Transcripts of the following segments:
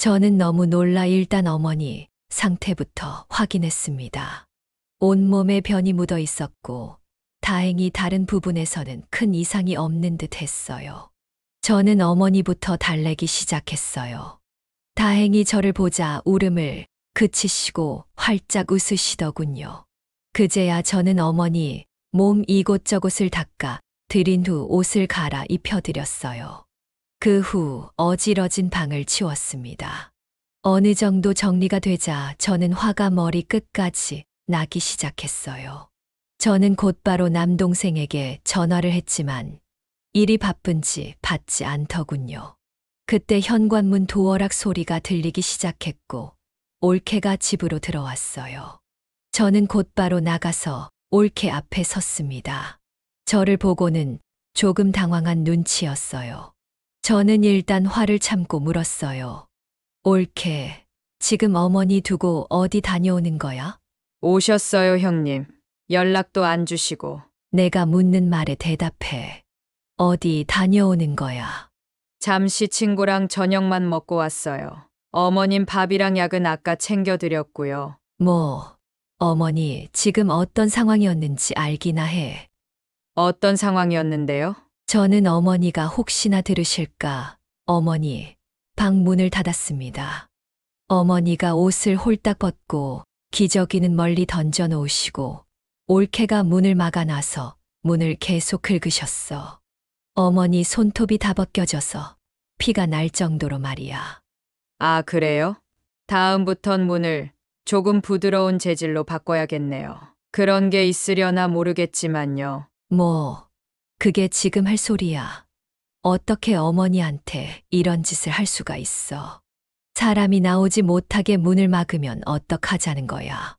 저는 너무 놀라 일단 어머니 상태부터 확인했습니다. 온몸에 변이 묻어 있었고 다행히 다른 부분에서는 큰 이상이 없는 듯 했어요. 저는 어머니부터 달래기 시작했어요. 다행히 저를 보자 울음을 그치시고 활짝 웃으시더군요. 그제야 저는 어머니 몸 이곳저곳을 닦아 드린 후 옷을 갈아 입혀드렸어요. 그 후 어지러진 방을 치웠습니다. 어느 정도 정리가 되자 저는 화가 머리 끝까지 나기 시작했어요. 저는 곧바로 남동생에게 전화를 했지만 일이 바쁜지 받지 않더군요. 그때 현관문 도어락 소리가 들리기 시작했고 올케가 집으로 들어왔어요. 저는 곧바로 나가서 올케 앞에 섰습니다. 저를 보고는 조금 당황한 눈치였어요. 저는 일단 화를 참고 물었어요. 올케, 지금 어머니 두고 어디 다녀오는 거야? 오셨어요, 형님. 연락도 안 주시고. 내가 묻는 말에 대답해. 어디 다녀오는 거야? 잠시 친구랑 저녁만 먹고 왔어요. 어머님 밥이랑 약은 아까 챙겨드렸고요. 뭐, 어머니 지금 어떤 상황이었는지 알기나 해. 어떤 상황이었는데요? 저는 어머니가 혹시나 들으실까 어머니 방 문을 닫았습니다. 어머니가 옷을 홀딱 벗고 기저귀는 멀리 던져 놓으시고 올케가 문을 막아놔서 문을 계속 긁으셨어. 어머니 손톱이 다 벗겨져서 피가 날 정도로 말이야. 아, 그래요? 다음부턴 문을 조금 부드러운 재질로 바꿔야겠네요. 그런 게 있으려나 모르겠지만요. 뭐, 그게 지금 할 소리야. 어떻게 어머니한테 이런 짓을 할 수가 있어. 사람이 나오지 못하게 문을 막으면 어떡하자는 거야.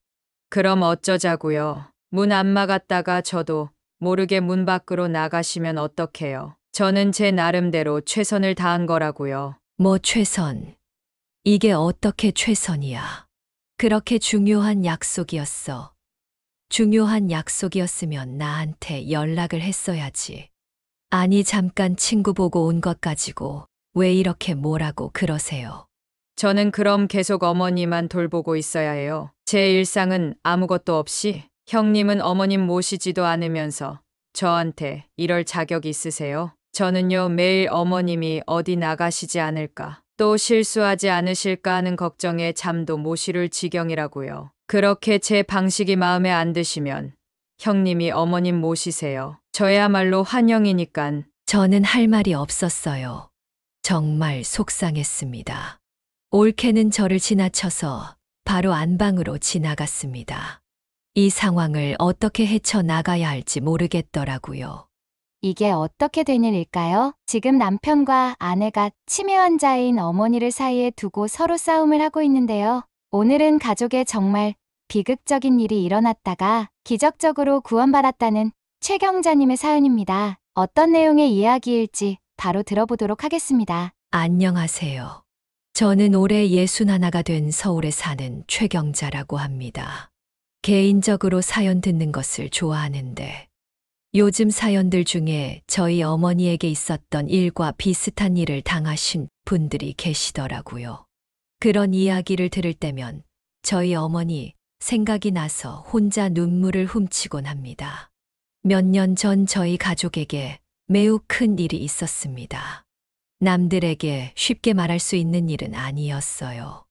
그럼 어쩌자고요. 문 안 막았다가 저도 모르게 문 밖으로 나가시면 어떡해요. 저는 제 나름대로 최선을 다한 거라고요. 뭐 최선. 이게 어떻게 최선이야. 그렇게 중요한 약속이었어. 중요한 약속이었으면 나한테 연락을 했어야지. 아니 잠깐 친구 보고 온 것 가지고 왜 이렇게 뭐라고 그러세요. 저는 그럼 계속 어머니만 돌보고 있어야 해요. 제 일상은 아무것도 없이 형님은 어머님 모시지도 않으면서 저한테 이럴 자격이 있으세요? 저는요 매일 어머님이 어디 나가시지 않을까 또 실수하지 않으실까 하는 걱정에 잠도 못 이룰 지경이라고요. 그렇게 제 방식이 마음에 안 드시면 형님이 어머님 모시세요. 저야말로 환영이니깐. 저는 할 말이 없었어요. 정말 속상했습니다. 올케는 저를 지나쳐서 바로 안방으로 지나갔습니다. 이 상황을 어떻게 헤쳐나가야 할지 모르겠더라고요. 이게 어떻게 된 일일까요? 지금 남편과 아내가 치매 환자인 어머니를 사이에 두고 서로 싸움을 하고 있는데요. 오늘은 가족에 정말 비극적인 일이 일어났다가 기적적으로 구원받았다는 최경자님의 사연입니다. 어떤 내용의 이야기일지 바로 들어보도록 하겠습니다. 안녕하세요. 저는 올해 61가 된 서울에 사는 최경자라고 합니다. 개인적으로 사연 듣는 것을 좋아하는데 요즘 사연들 중에 저희 어머니에게 있었던 일과 비슷한 일을 당하신 분들이 계시더라고요. 그런 이야기를 들을 때면 저희 어머니 생각이 나서 혼자 눈물을 훔치곤 합니다. 몇 년 전 저희 가족에게 매우 큰 일이 있었습니다. 남들에게 쉽게 말할 수 있는 일은 아니었어요.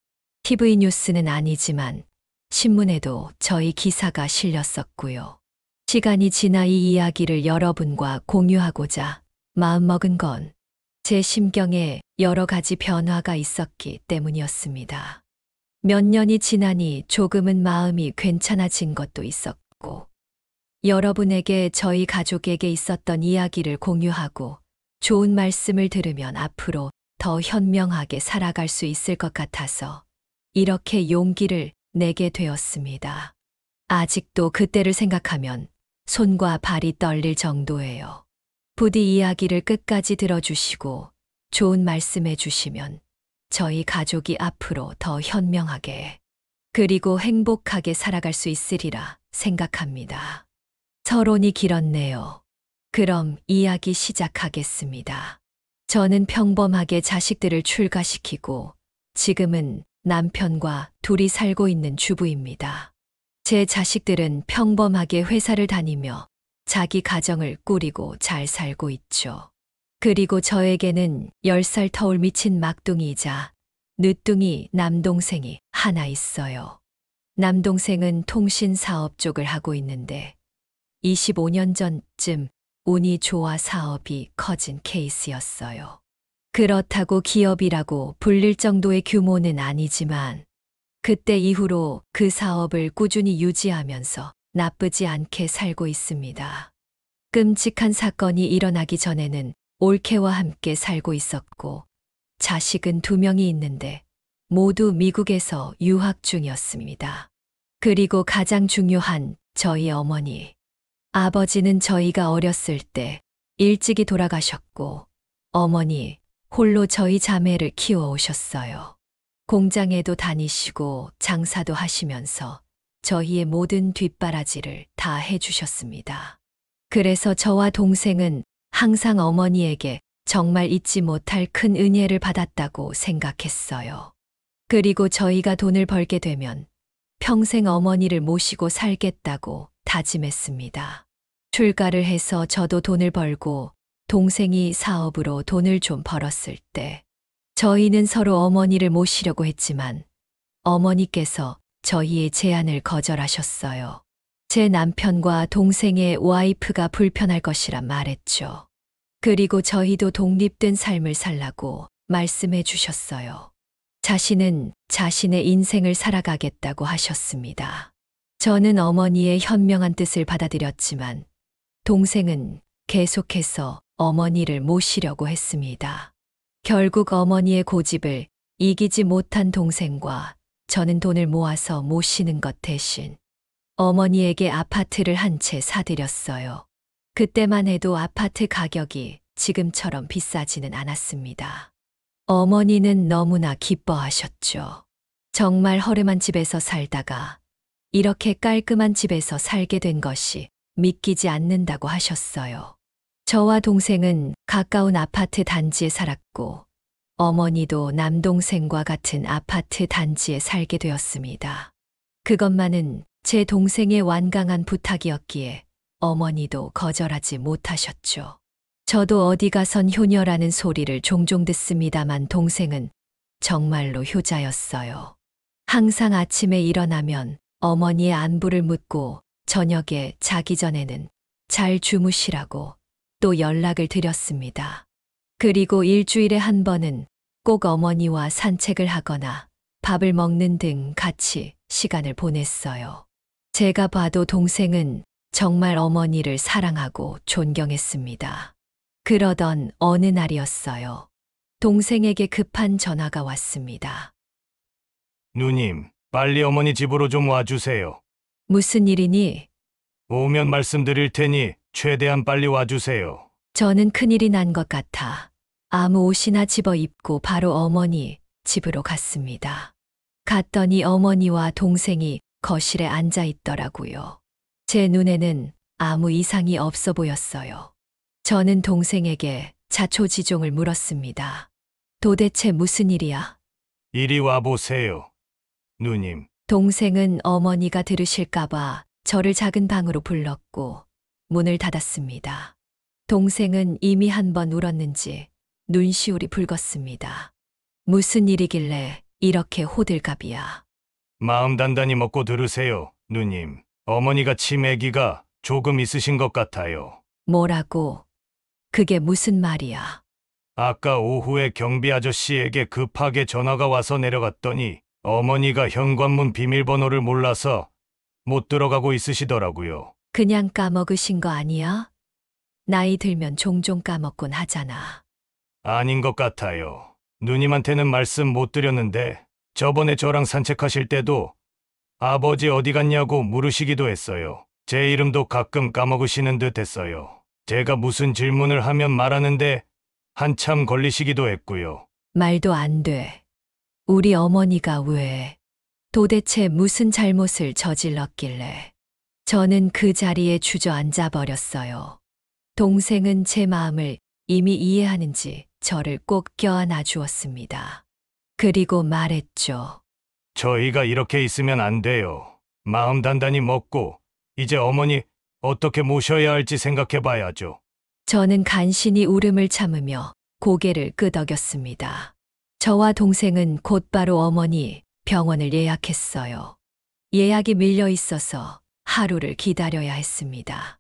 TV 뉴스는 아니지만 신문에도 저희 기사가 실렸었고요. 시간이 지나 이 이야기를 여러분과 공유하고자 마음먹은 건 제 심경에 여러 가지 변화가 있었기 때문이었습니다. 몇 년이 지나니 조금은 마음이 괜찮아진 것도 있었고, 여러분에게 저희 가족에게 있었던 이야기를 공유하고 좋은 말씀을 들으면 앞으로 더 현명하게 살아갈 수 있을 것 같아서 이렇게 용기를 내게 되었습니다. 아직도 그때를 생각하면 손과 발이 떨릴 정도예요. 부디 이야기를 끝까지 들어주시고 좋은 말씀해 주시면 저희 가족이 앞으로 더 현명하게 그리고 행복하게 살아갈 수 있으리라 생각합니다. 서론이 길었네요. 그럼 이야기 시작하겠습니다. 저는 평범하게 자식들을 출가시키고 지금은 남편과 둘이 살고 있는 주부입니다. 제 자식들은 평범하게 회사를 다니며 자기 가정을 꾸리고 잘 살고 있죠. 그리고 저에게는 10살 터울 미친 막둥이이자 늦둥이 남동생이 하나 있어요. 남동생은 통신 사업 쪽을 하고 있는데 25년 전쯤 운이 좋아 사업이 커진 케이스였어요. 그렇다고 기업이라고 불릴 정도의 규모는 아니지만 그때 이후로 그 사업을 꾸준히 유지하면서 나쁘지 않게 살고 있습니다. 끔찍한 사건이 일어나기 전에는 올케와 함께 살고 있었고 자식은 2명이 있는데 모두 미국에서 유학 중이었습니다. 그리고 가장 중요한 저희 어머니. 아버지는 저희가 어렸을 때 일찍이 돌아가셨고 어머니 홀로 저희 자매를 키워 오셨어요. 공장에도 다니시고 장사도 하시면서 저희의 모든 뒷바라지를 다 해주셨습니다. 그래서 저와 동생은 항상 어머니에게 정말 잊지 못할 큰 은혜를 받았다고 생각했어요. 그리고 저희가 돈을 벌게 되면 평생 어머니를 모시고 살겠다고 다짐했습니다. 출가를 해서 저도 돈을 벌고 동생이 사업으로 돈을 좀 벌었을 때 저희는 서로 어머니를 모시려고 했지만 어머니께서 저희의 제안을 거절하셨어요. 제 남편과 동생의 와이프가 불편할 것이라 말했죠. 그리고 저희도 독립된 삶을 살라고 말씀해 주셨어요. 자신은 자신의 인생을 살아가겠다고 하셨습니다. 저는 어머니의 현명한 뜻을 받아들였지만 동생은 계속해서 어머니를 모시려고 했습니다. 결국 어머니의 고집을 이기지 못한 동생과 저는 돈을 모아서 모시는 것 대신 어머니에게 아파트를 한 채 사드렸어요. 그때만 해도 아파트 가격이 지금처럼 비싸지는 않았습니다. 어머니는 너무나 기뻐하셨죠. 정말 허름한 집에서 살다가 이렇게 깔끔한 집에서 살게 된 것이 믿기지 않는다고 하셨어요. 저와 동생은 가까운 아파트 단지에 살았고 어머니도 남동생과 같은 아파트 단지에 살게 되었습니다. 그것만은 제 동생의 완강한 부탁이었기에 어머니도 거절하지 못하셨죠. 저도 어디 가선 효녀라는 소리를 종종 듣습니다만 동생은 정말로 효자였어요. 항상 아침에 일어나면 어머니의 안부를 묻고 저녁에 자기 전에는 잘 주무시라고 또 연락을 드렸습니다. 그리고 일주일에 한 번은 꼭 어머니와 산책을 하거나 밥을 먹는 등 같이 시간을 보냈어요. 제가 봐도 동생은 정말 어머니를 사랑하고 존경했습니다. 그러던 어느 날이었어요. 동생에게 급한 전화가 왔습니다. 누님, 빨리 어머니 집으로 좀 와주세요. 무슨 일이니? 오면 말씀드릴 테니 최대한 빨리 와주세요. 저는 큰일이 난 것 같아 아무 옷이나 집어 입고 바로 어머니 집으로 갔습니다. 갔더니 어머니와 동생이 거실에 앉아 있더라고요. 제 눈에는 아무 이상이 없어 보였어요. 저는 동생에게 자초지종을 물었습니다. 도대체 무슨 일이야? 이리 와보세요. 누님, 동생은 어머니가 들으실까봐 저를 작은 방으로 불렀고 문을 닫았습니다. 동생은 이미 한 번 울었는지 눈시울이 붉었습니다. 무슨 일이길래 이렇게 호들갑이야? 마음 단단히 먹고 들으세요, 누님. 어머니가 치매기가 조금 있으신 것 같아요. 뭐라고? 그게 무슨 말이야? 아까 오후에 경비 아저씨에게 급하게 전화가 와서 내려갔더니 어머니가 현관문 비밀번호를 몰라서 못 들어가고 있으시더라고요. 그냥 까먹으신 거 아니야? 나이 들면 종종 까먹곤 하잖아. 아닌 것 같아요. 누님한테는 말씀 못 드렸는데 저번에 저랑 산책하실 때도 아버지 어디 갔냐고 물으시기도 했어요. 제 이름도 가끔 까먹으시는 듯 했어요. 제가 무슨 질문을 하면 말하는데 한참 걸리시기도 했고요. 말도 안 돼. 우리 어머니가 왜 도대체 무슨 잘못을 저질렀길래 저는 그 자리에 주저앉아 버렸어요. 동생은 제 마음을 이미 이해하는지 저를 꼭 껴안아 주었습니다. 그리고 말했죠. 저희가 이렇게 있으면 안 돼요. 마음 단단히 먹고 이제 어머니 어떻게 모셔야 할지 생각해 봐야죠. 저는 간신히 울음을 참으며 고개를 끄덕였습니다. 저와 동생은 곧바로 어머니 병원을 예약했어요. 예약이 밀려 있어서 하루를 기다려야 했습니다.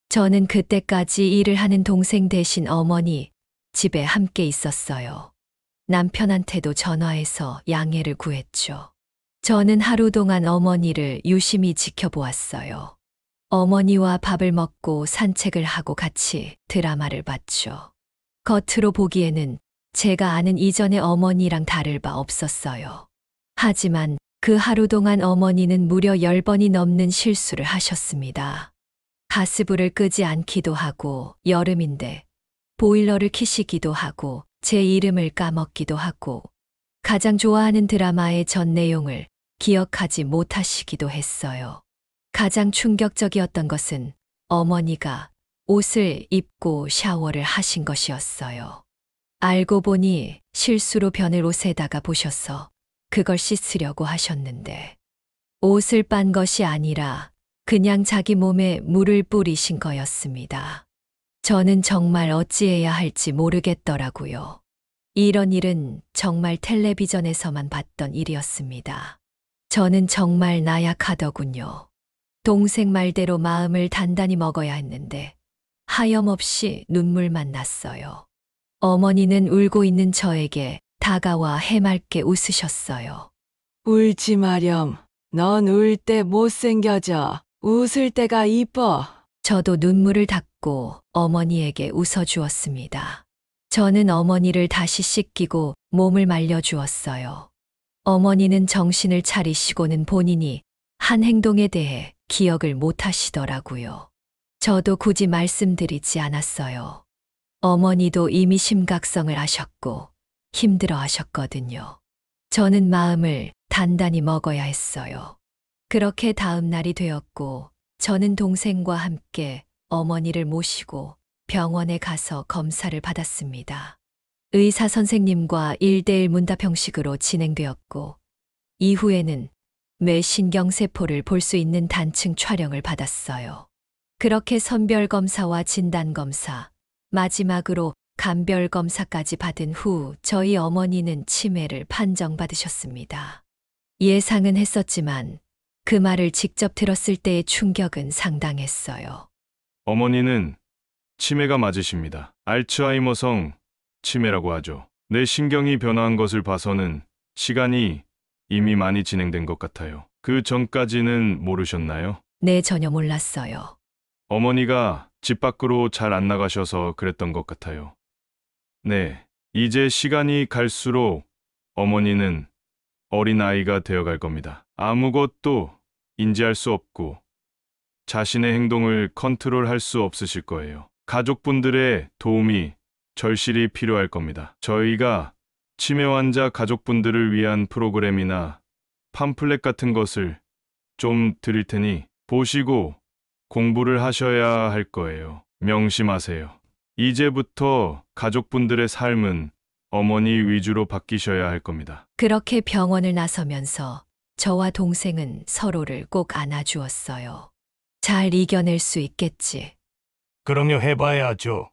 저는 그때까지 일을 하는 동생 대신 어머니 집에 함께 있었어요. 남편한테도 전화해서 양해를 구했죠. 저는 하루 동안 어머니를 유심히 지켜보았어요. 어머니와 밥을 먹고 산책을 하고 같이 드라마를 봤죠. 겉으로 보기에는 제가 아는 이전의 어머니랑 다를 바 없었어요. 하지만 그 하루 동안 어머니는 무려 10번이 넘는 실수를 하셨습니다. 가스불을 끄지 않기도 하고 여름인데 보일러를 켜시기도 하고 제 이름을 까먹기도 하고 가장 좋아하는 드라마의 전 내용을 기억하지 못하시기도 했어요. 가장 충격적이었던 것은 어머니가 옷을 입고 샤워를 하신 것이었어요. 알고 보니 실수로 변을 옷에다가 보셔서 그걸 씻으려고 하셨는데 옷을 빤 것이 아니라 그냥 자기 몸에 물을 뿌리신 거였습니다. 저는 정말 어찌해야 할지 모르겠더라고요. 이런 일은 정말 텔레비전에서만 봤던 일이었습니다. 저는 정말 나약하더군요. 동생 말대로 마음을 단단히 먹어야 했는데 하염없이 눈물만 났어요. 어머니는 울고 있는 저에게 다가와 해맑게 웃으셨어요. 울지 마렴. 넌 울 때 못생겨져. 웃을 때가 이뻐. 저도 눈물을 닦고 어머니에게 웃어주었습니다. 저는 어머니를 다시 씻기고 몸을 말려주었어요. 어머니는 정신을 차리시고는 본인이 한 행동에 대해 기억을 못 하시더라고요. 저도 굳이 말씀드리지 않았어요. 어머니도 이미 심각성을 아셨고 힘들어 하셨거든요. 저는 마음을 단단히 먹어야 했어요. 그렇게 다음 날이 되었고 저는 동생과 함께 어머니를 모시고 병원에 가서 검사를 받았습니다. 의사 선생님과 1대1 문답 형식으로 진행되었고 이후에는 뇌신경세포를 볼 수 있는 단층 촬영을 받았어요. 그렇게 선별검사와 진단검사, 마지막으로 간별검사까지 받은 후 저희 어머니는 치매를 판정받으셨습니다. 예상은 했었지만 그 말을 직접 들었을 때의 충격은 상당했어요. 어머니는 치매가 맞으십니다. 알츠하이머성 치매라고 하죠. 뇌신경이 변화한 것을 봐서는 시간이 이미 많이 진행된 것 같아요. 그 전까지는 모르셨나요? 네, 전혀 몰랐어요. 어머니가 집 밖으로 잘 안 나가셔서 그랬던 것 같아요. 네, 이제 시간이 갈수록 어머니는 어린아이가 되어갈 겁니다. 아무것도 인지할 수 없고 자신의 행동을 컨트롤할 수 없으실 거예요. 가족분들의 도움이 절실히 필요할 겁니다. 저희가 치매 환자 가족분들을 위한 프로그램이나 팜플렛 같은 것을 좀 드릴 테니 보시고 공부를 하셔야 할 거예요. 명심하세요. 이제부터 가족분들의 삶은 어머니 위주로 바뀌셔야 할 겁니다. 그렇게 병원을 나서면서 저와 동생은 서로를 꼭 안아주었어요. 잘 이겨낼 수 있겠지. 그럼요, 해봐야죠.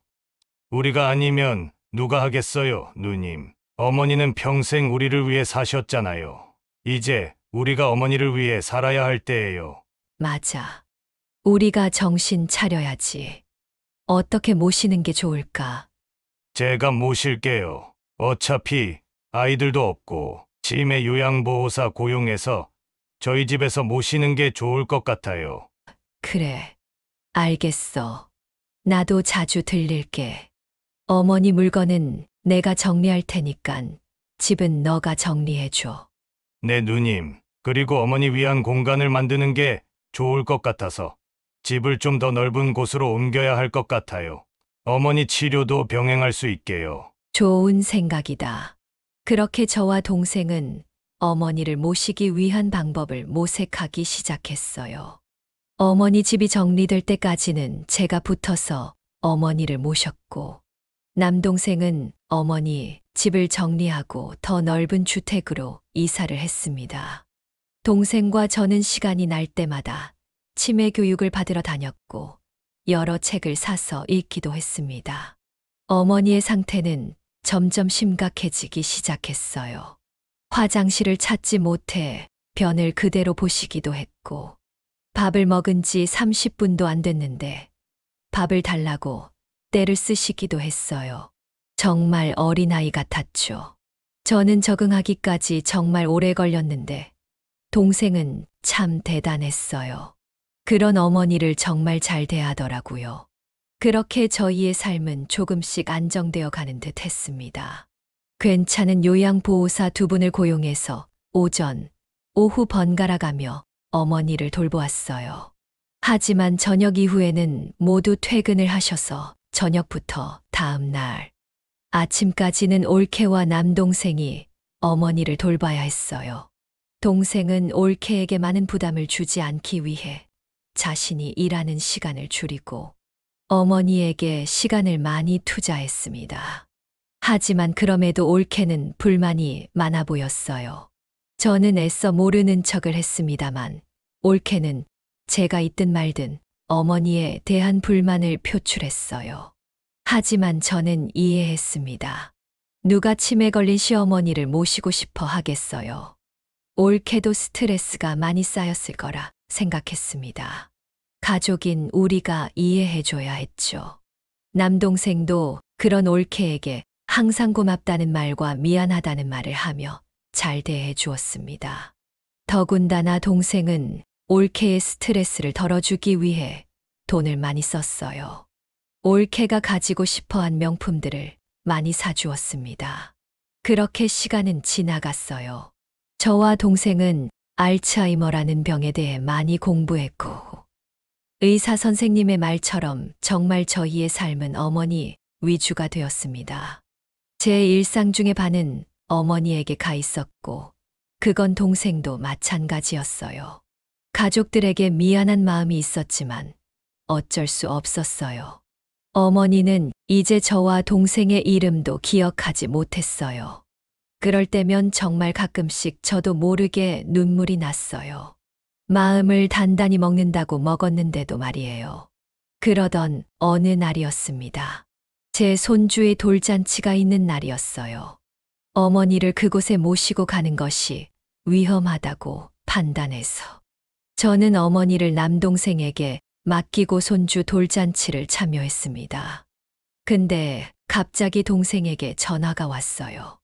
우리가 아니면 누가 하겠어요, 누님. 어머니는 평생 우리를 위해 사셨잖아요. 이제 우리가 어머니를 위해 살아야 할 때예요. 맞아. 우리가 정신 차려야지. 어떻게 모시는 게 좋을까? 제가 모실게요. 어차피 아이들도 없고 치매 요양보호사 고용해서 저희 집에서 모시는 게 좋을 것 같아요. 그래. 알겠어. 나도 자주 들릴게. 어머니 물건은 내가 정리할 테니깐 집은 너가 정리해줘. 네, 누님. 그리고 어머니 위한 공간을 만드는 게 좋을 것 같아서 집을 좀 더 넓은 곳으로 옮겨야 할 것 같아요. 어머니 치료도 병행할 수 있게요. 좋은 생각이다. 그렇게 저와 동생은 어머니를 모시기 위한 방법을 모색하기 시작했어요. 어머니 집이 정리될 때까지는 제가 붙어서 어머니를 모셨고, 남동생은 어머니 집을 정리하고 더 넓은 주택으로 이사를 했습니다. 동생과 저는 시간이 날 때마다 치매 교육을 받으러 다녔고 여러 책을 사서 읽기도 했습니다. 어머니의 상태는 점점 심각해지기 시작했어요. 화장실을 찾지 못해 변을 그대로 보시기도 했고 밥을 먹은 지 30분도 안 됐는데 밥을 달라고 떼를 쓰시기도 했어요. 정말 어린아이 같았죠. 저는 적응하기까지 정말 오래 걸렸는데 동생은 참 대단했어요. 그런 어머니를 정말 잘 대하더라고요. 그렇게 저희의 삶은 조금씩 안정되어 가는 듯 했습니다. 괜찮은 요양보호사 2분을 고용해서 오전, 오후 번갈아 가며 어머니를 돌보았어요. 하지만 저녁 이후에는 모두 퇴근을 하셔서 저녁부터 다음 날 아침까지는 올케와 남동생이 어머니를 돌봐야 했어요. 동생은 올케에게 많은 부담을 주지 않기 위해 자신이 일하는 시간을 줄이고 어머니에게 시간을 많이 투자했습니다. 하지만 그럼에도 올케는 불만이 많아 보였어요. 저는 애써 모르는 척을 했습니다만 올케는 제가 있든 말든 어머니에 대한 불만을 표출했어요. 하지만 저는 이해했습니다. 누가 치매 걸린 시어머니를 모시고 싶어 하겠어요. 올케도 스트레스가 많이 쌓였을 거라 생각했습니다. 가족인 우리가 이해해줘야 했죠. 남동생도 그런 올케에게 항상 고맙다는 말과 미안하다는 말을 하며 잘 대해 주었습니다. 더군다나 동생은 올케의 스트레스를 덜어주기 위해 돈을 많이 썼어요. 올케가 가지고 싶어한 명품들을 많이 사주었습니다. 그렇게 시간은 지나갔어요. 저와 동생은 알츠하이머라는 병에 대해 많이 공부했고 의사 선생님의 말처럼 정말 저희의 삶은 어머니 위주가 되었습니다. 제 일상 중의 반은 어머니에게 가 있었고 그건 동생도 마찬가지였어요. 가족들에게 미안한 마음이 있었지만 어쩔 수 없었어요. 어머니는 이제 저와 동생의 이름도 기억하지 못했어요. 그럴 때면 정말 가끔씩 저도 모르게 눈물이 났어요. 마음을 단단히 먹는다고 먹었는데도 말이에요. 그러던 어느 날이었습니다. 제 손주의 돌잔치가 있는 날이었어요. 어머니를 그곳에 모시고 가는 것이 위험하다고 판단해서 저는 어머니를 남동생에게 맡기고 손주 돌잔치를 참여했습니다. 근데 갑자기 동생에게 전화가 왔어요.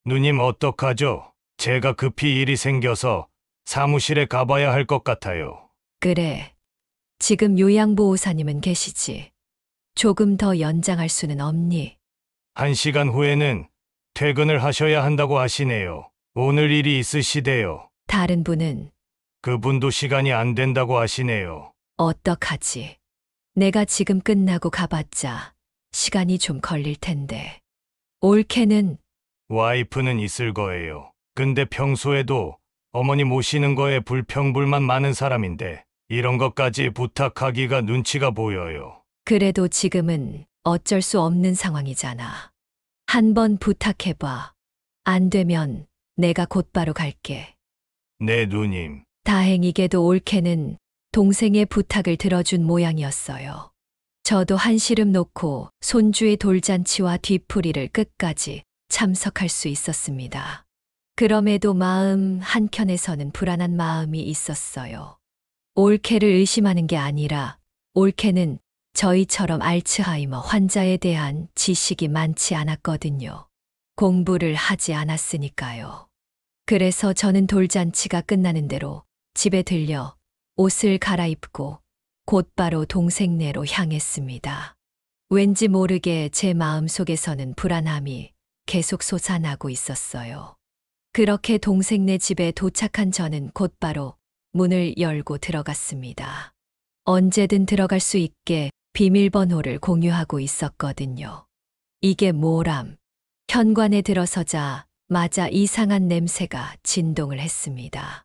누님 어떡하죠? 제가 급히 일이 생겨서 사무실에 가봐야 할 것 같아요. 그래. 지금 요양보호사님은 계시지. 조금 더 연장할 수는 없니? 1시간 후에는 퇴근을 하셔야 한다고 하시네요. 오늘 일이 있으시대요. 다른 분은 그분도 시간이 안 된다고 하시네요. 어떡하지? 내가 지금 끝나고 가봤자 시간이 좀 걸릴 텐데. 올케는 와이프는 있을 거예요. 근데 평소에도 어머니 모시는 거에 불평불만 많은 사람인데 이런 것까지 부탁하기가 눈치가 보여요. 그래도 지금은 어쩔 수 없는 상황이잖아. 한번 부탁해봐. 안 되면 내가 곧바로 갈게. 네, 누님. 다행히게도 올케는 동생의 부탁을 들어준 모양이었어요. 저도 한시름 놓고 손주의 돌잔치와 뒤풀이를 끝까지 참석할 수 있었습니다. 그럼에도 마음 한켠에서는 불안한 마음이 있었어요. 올케를 의심하는 게 아니라 올케는 저희처럼 알츠하이머 환자에 대한 지식이 많지 않았거든요. 공부를 하지 않았으니까요. 그래서 저는 돌잔치가 끝나는 대로 집에 들려 옷을 갈아입고 곧바로 동생네로 향했습니다. 왠지 모르게 제 마음속에서는 불안함이 계속 솟아나고 있었어요. 그렇게 동생네 집에 도착한 저는 곧바로 문을 열고 들어갔습니다. 언제든 들어갈 수 있게 비밀번호를 공유하고 있었거든요. 이게 뭐람? 현관에 들어서자 마자 이상한 냄새가 진동을 했습니다.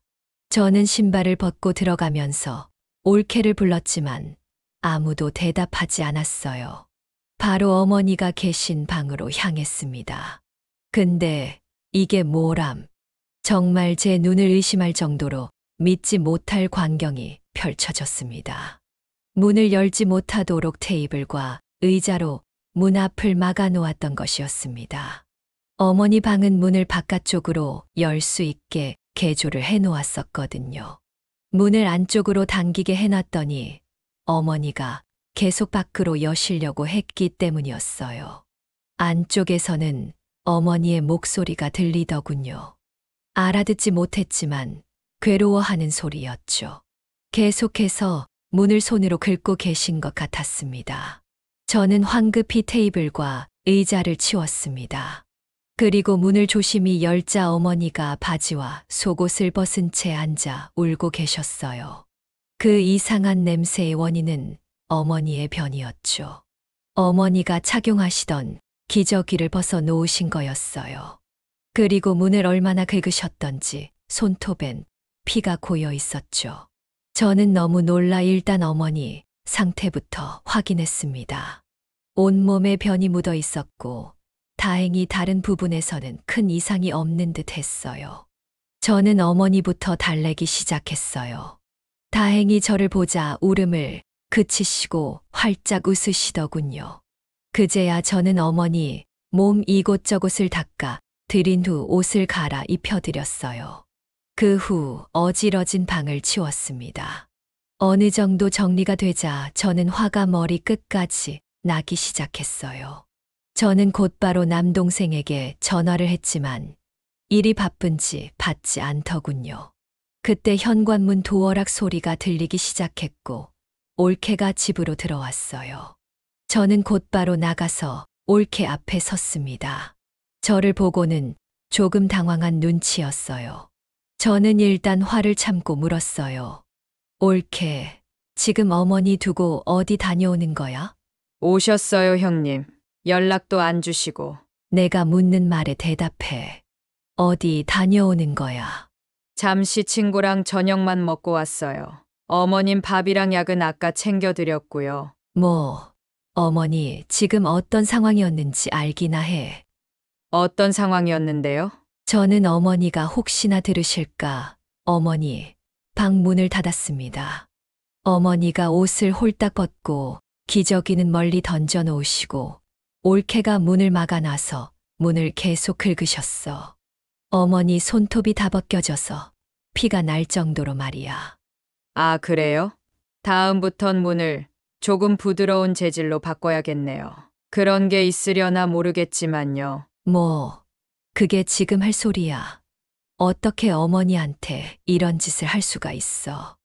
저는 신발을 벗고 들어가면서 올케를 불렀지만 아무도 대답하지 않았어요. 바로 어머니가 계신 방으로 향했습니다. 근데 이게 뭐람? 정말 제 눈을 의심할 정도로 믿지 못할 광경이 펼쳐졌습니다. 문을 열지 못하도록 테이블과 의자로 문 앞을 막아 놓았던 것이었습니다. 어머니 방은 문을 바깥쪽으로 열 수 있게 개조를 해 놓았었거든요. 문을 안쪽으로 당기게 해놨더니 어머니가 계속 밖으로 여시려고 했기 때문이었어요. 안쪽에서는 어머니의 목소리가 들리더군요. 알아듣지 못했지만 괴로워하는 소리였죠. 계속해서 문을 손으로 긁고 계신 것 같았습니다. 저는 황급히 테이블과 의자를 치웠습니다. 그리고 문을 조심히 열자 어머니가 바지와 속옷을 벗은 채 앉아 울고 계셨어요. 그 이상한 냄새의 원인은 어머니의 변이었죠. 어머니가 착용하시던 기저귀를 벗어 놓으신 거였어요. 그리고 문을 얼마나 긁으셨던지 손톱엔 피가 고여 있었죠. 저는 너무 놀라 일단 어머니 상태부터 확인했습니다. 온몸에 변이 묻어 있었고 다행히 다른 부분에서는 큰 이상이 없는 듯 했어요. 저는 어머니부터 달래기 시작했어요. 다행히 저를 보자 울음을 그치시고 활짝 웃으시더군요. 그제야 저는 어머니 몸 이곳저곳을 닦아 드린 후 옷을 갈아 입혀드렸어요. 그 후 어지러진 방을 치웠습니다. 어느 정도 정리가 되자 저는 화가 머리 끝까지 나기 시작했어요. 저는 곧바로 남동생에게 전화를 했지만 일이 바쁜지 받지 않더군요. 그때 현관문 도어락 소리가 들리기 시작했고 올케가 집으로 들어왔어요. 저는 곧바로 나가서 올케 앞에 섰습니다. 저를 보고는 조금 당황한 눈치였어요. 저는 일단 화를 참고 물었어요. 올케, 지금 어머니 두고 어디 다녀오는 거야? 오셨어요, 형님. 연락도 안 주시고. 내가 묻는 말에 대답해. 어디 다녀오는 거야? 잠시 친구랑 저녁만 먹고 왔어요. 어머님 밥이랑 약은 아까 챙겨드렸고요. 뭐, 어머니 지금 어떤 상황이었는지 알기나 해. 어떤 상황이었는데요? 저는 어머니가 혹시나 들으실까 어머니 방 문을 닫았습니다. 어머니가 옷을 홀딱 벗고 기저귀는 멀리 던져 놓으시고 올케가 문을 막아놔서 문을 계속 긁으셨어. 어머니 손톱이 다 벗겨져서 피가 날 정도로 말이야. 아, 그래요? 다음부턴 문을 조금 부드러운 재질로 바꿔야겠네요. 그런 게 있으려나 모르겠지만요. 뭐, 그게 지금 할 소리야. 어떻게 어머니한테 이런 짓을 할 수가 있어.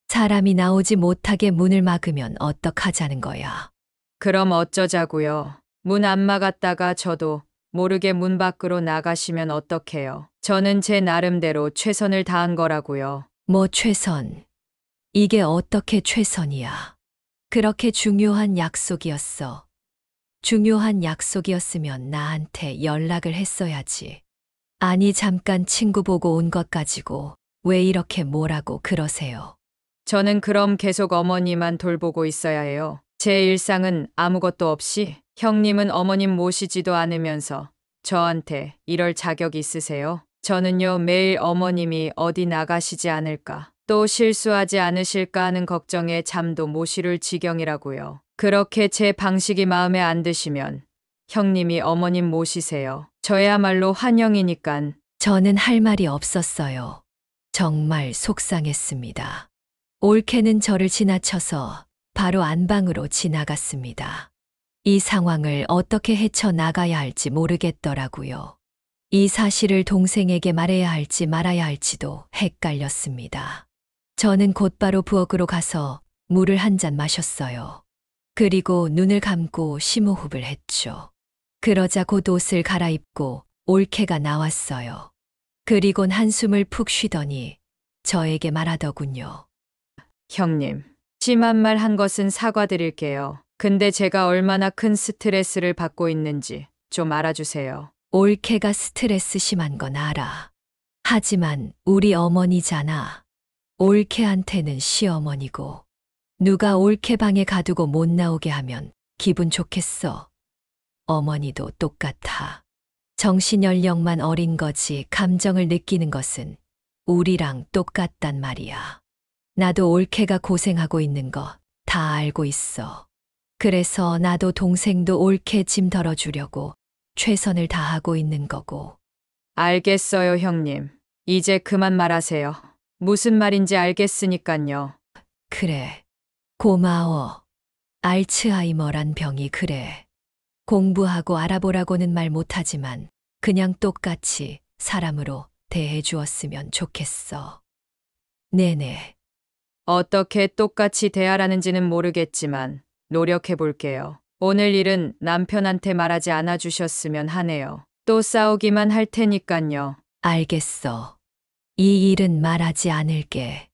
사람이 나오지 못하게 문을 막으면 어떡하자는 거야. 그럼 어쩌자고요. 문 안 막았다가 저도 모르게 문 밖으로 나가시면 어떡해요. 저는 제 나름대로 최선을 다한 거라고요. 뭐 최선. 이게 어떻게 최선이야. 그렇게 중요한 약속이었어. 중요한 약속이었으면 나한테 연락을 했어야지. 아니 잠깐 친구 보고 온 것 가지고 왜 이렇게 뭐라고 그러세요. 저는 그럼 계속 어머니만 돌보고 있어야 해요. 제 일상은 아무것도 없이 형님은 어머님 모시지도 않으면서 저한테 이럴 자격 있으세요? 저는요 매일 어머님이 어디 나가시지 않을까 또 실수하지 않으실까 하는 걱정에 잠도 못 이룰 지경이라고요. 그렇게 제 방식이 마음에 안 드시면 형님이 어머님 모시세요. 저야말로 환영이니깐. 저는 할 말이 없었어요. 정말 속상했습니다. 올케는 저를 지나쳐서 바로 안방으로 지나갔습니다. 이 상황을 어떻게 헤쳐나가야 할지 모르겠더라고요. 이 사실을 동생에게 말해야 할지 말아야 할지도 헷갈렸습니다. 저는 곧바로 부엌으로 가서 물을 한 잔 마셨어요. 그리고 눈을 감고 심호흡을 했죠. 그러자 곧 옷을 갈아입고 올케가 나왔어요. 그리곤 한숨을 푹 쉬더니 저에게 말하더군요. 형님, 심한 말 한 것은 사과드릴게요. 근데 제가 얼마나 큰 스트레스를 받고 있는지 좀 알아주세요. 올케가 스트레스 심한 건 알아. 하지만 우리 어머니잖아. 올케한테는 시어머니고 누가 올케 방에 가두고 못 나오게 하면 기분 좋겠어. 어머니도 똑같아. 정신 연령만 어린 거지 감정을 느끼는 것은 우리랑 똑같단 말이야. 나도 올케가 고생하고 있는 거 다 알고 있어. 그래서 나도 동생도 올케 짐 덜어주려고 최선을 다하고 있는 거고. 알겠어요, 형님. 이제 그만 말하세요. 무슨 말인지 알겠으니깐요. 그래. 고마워. 알츠하이머란 병이 그래. 공부하고 알아보라고는 말 못하지만 그냥 똑같이 사람으로 대해 주었으면 좋겠어. 네네. 어떻게 똑같이 대하라는지는 모르겠지만 노력해 볼게요. 오늘 일은 남편한테 말하지 않아 주셨으면 하네요. 또 싸우기만 할 테니깐요. 알겠어. 이 일은 말하지 않을게.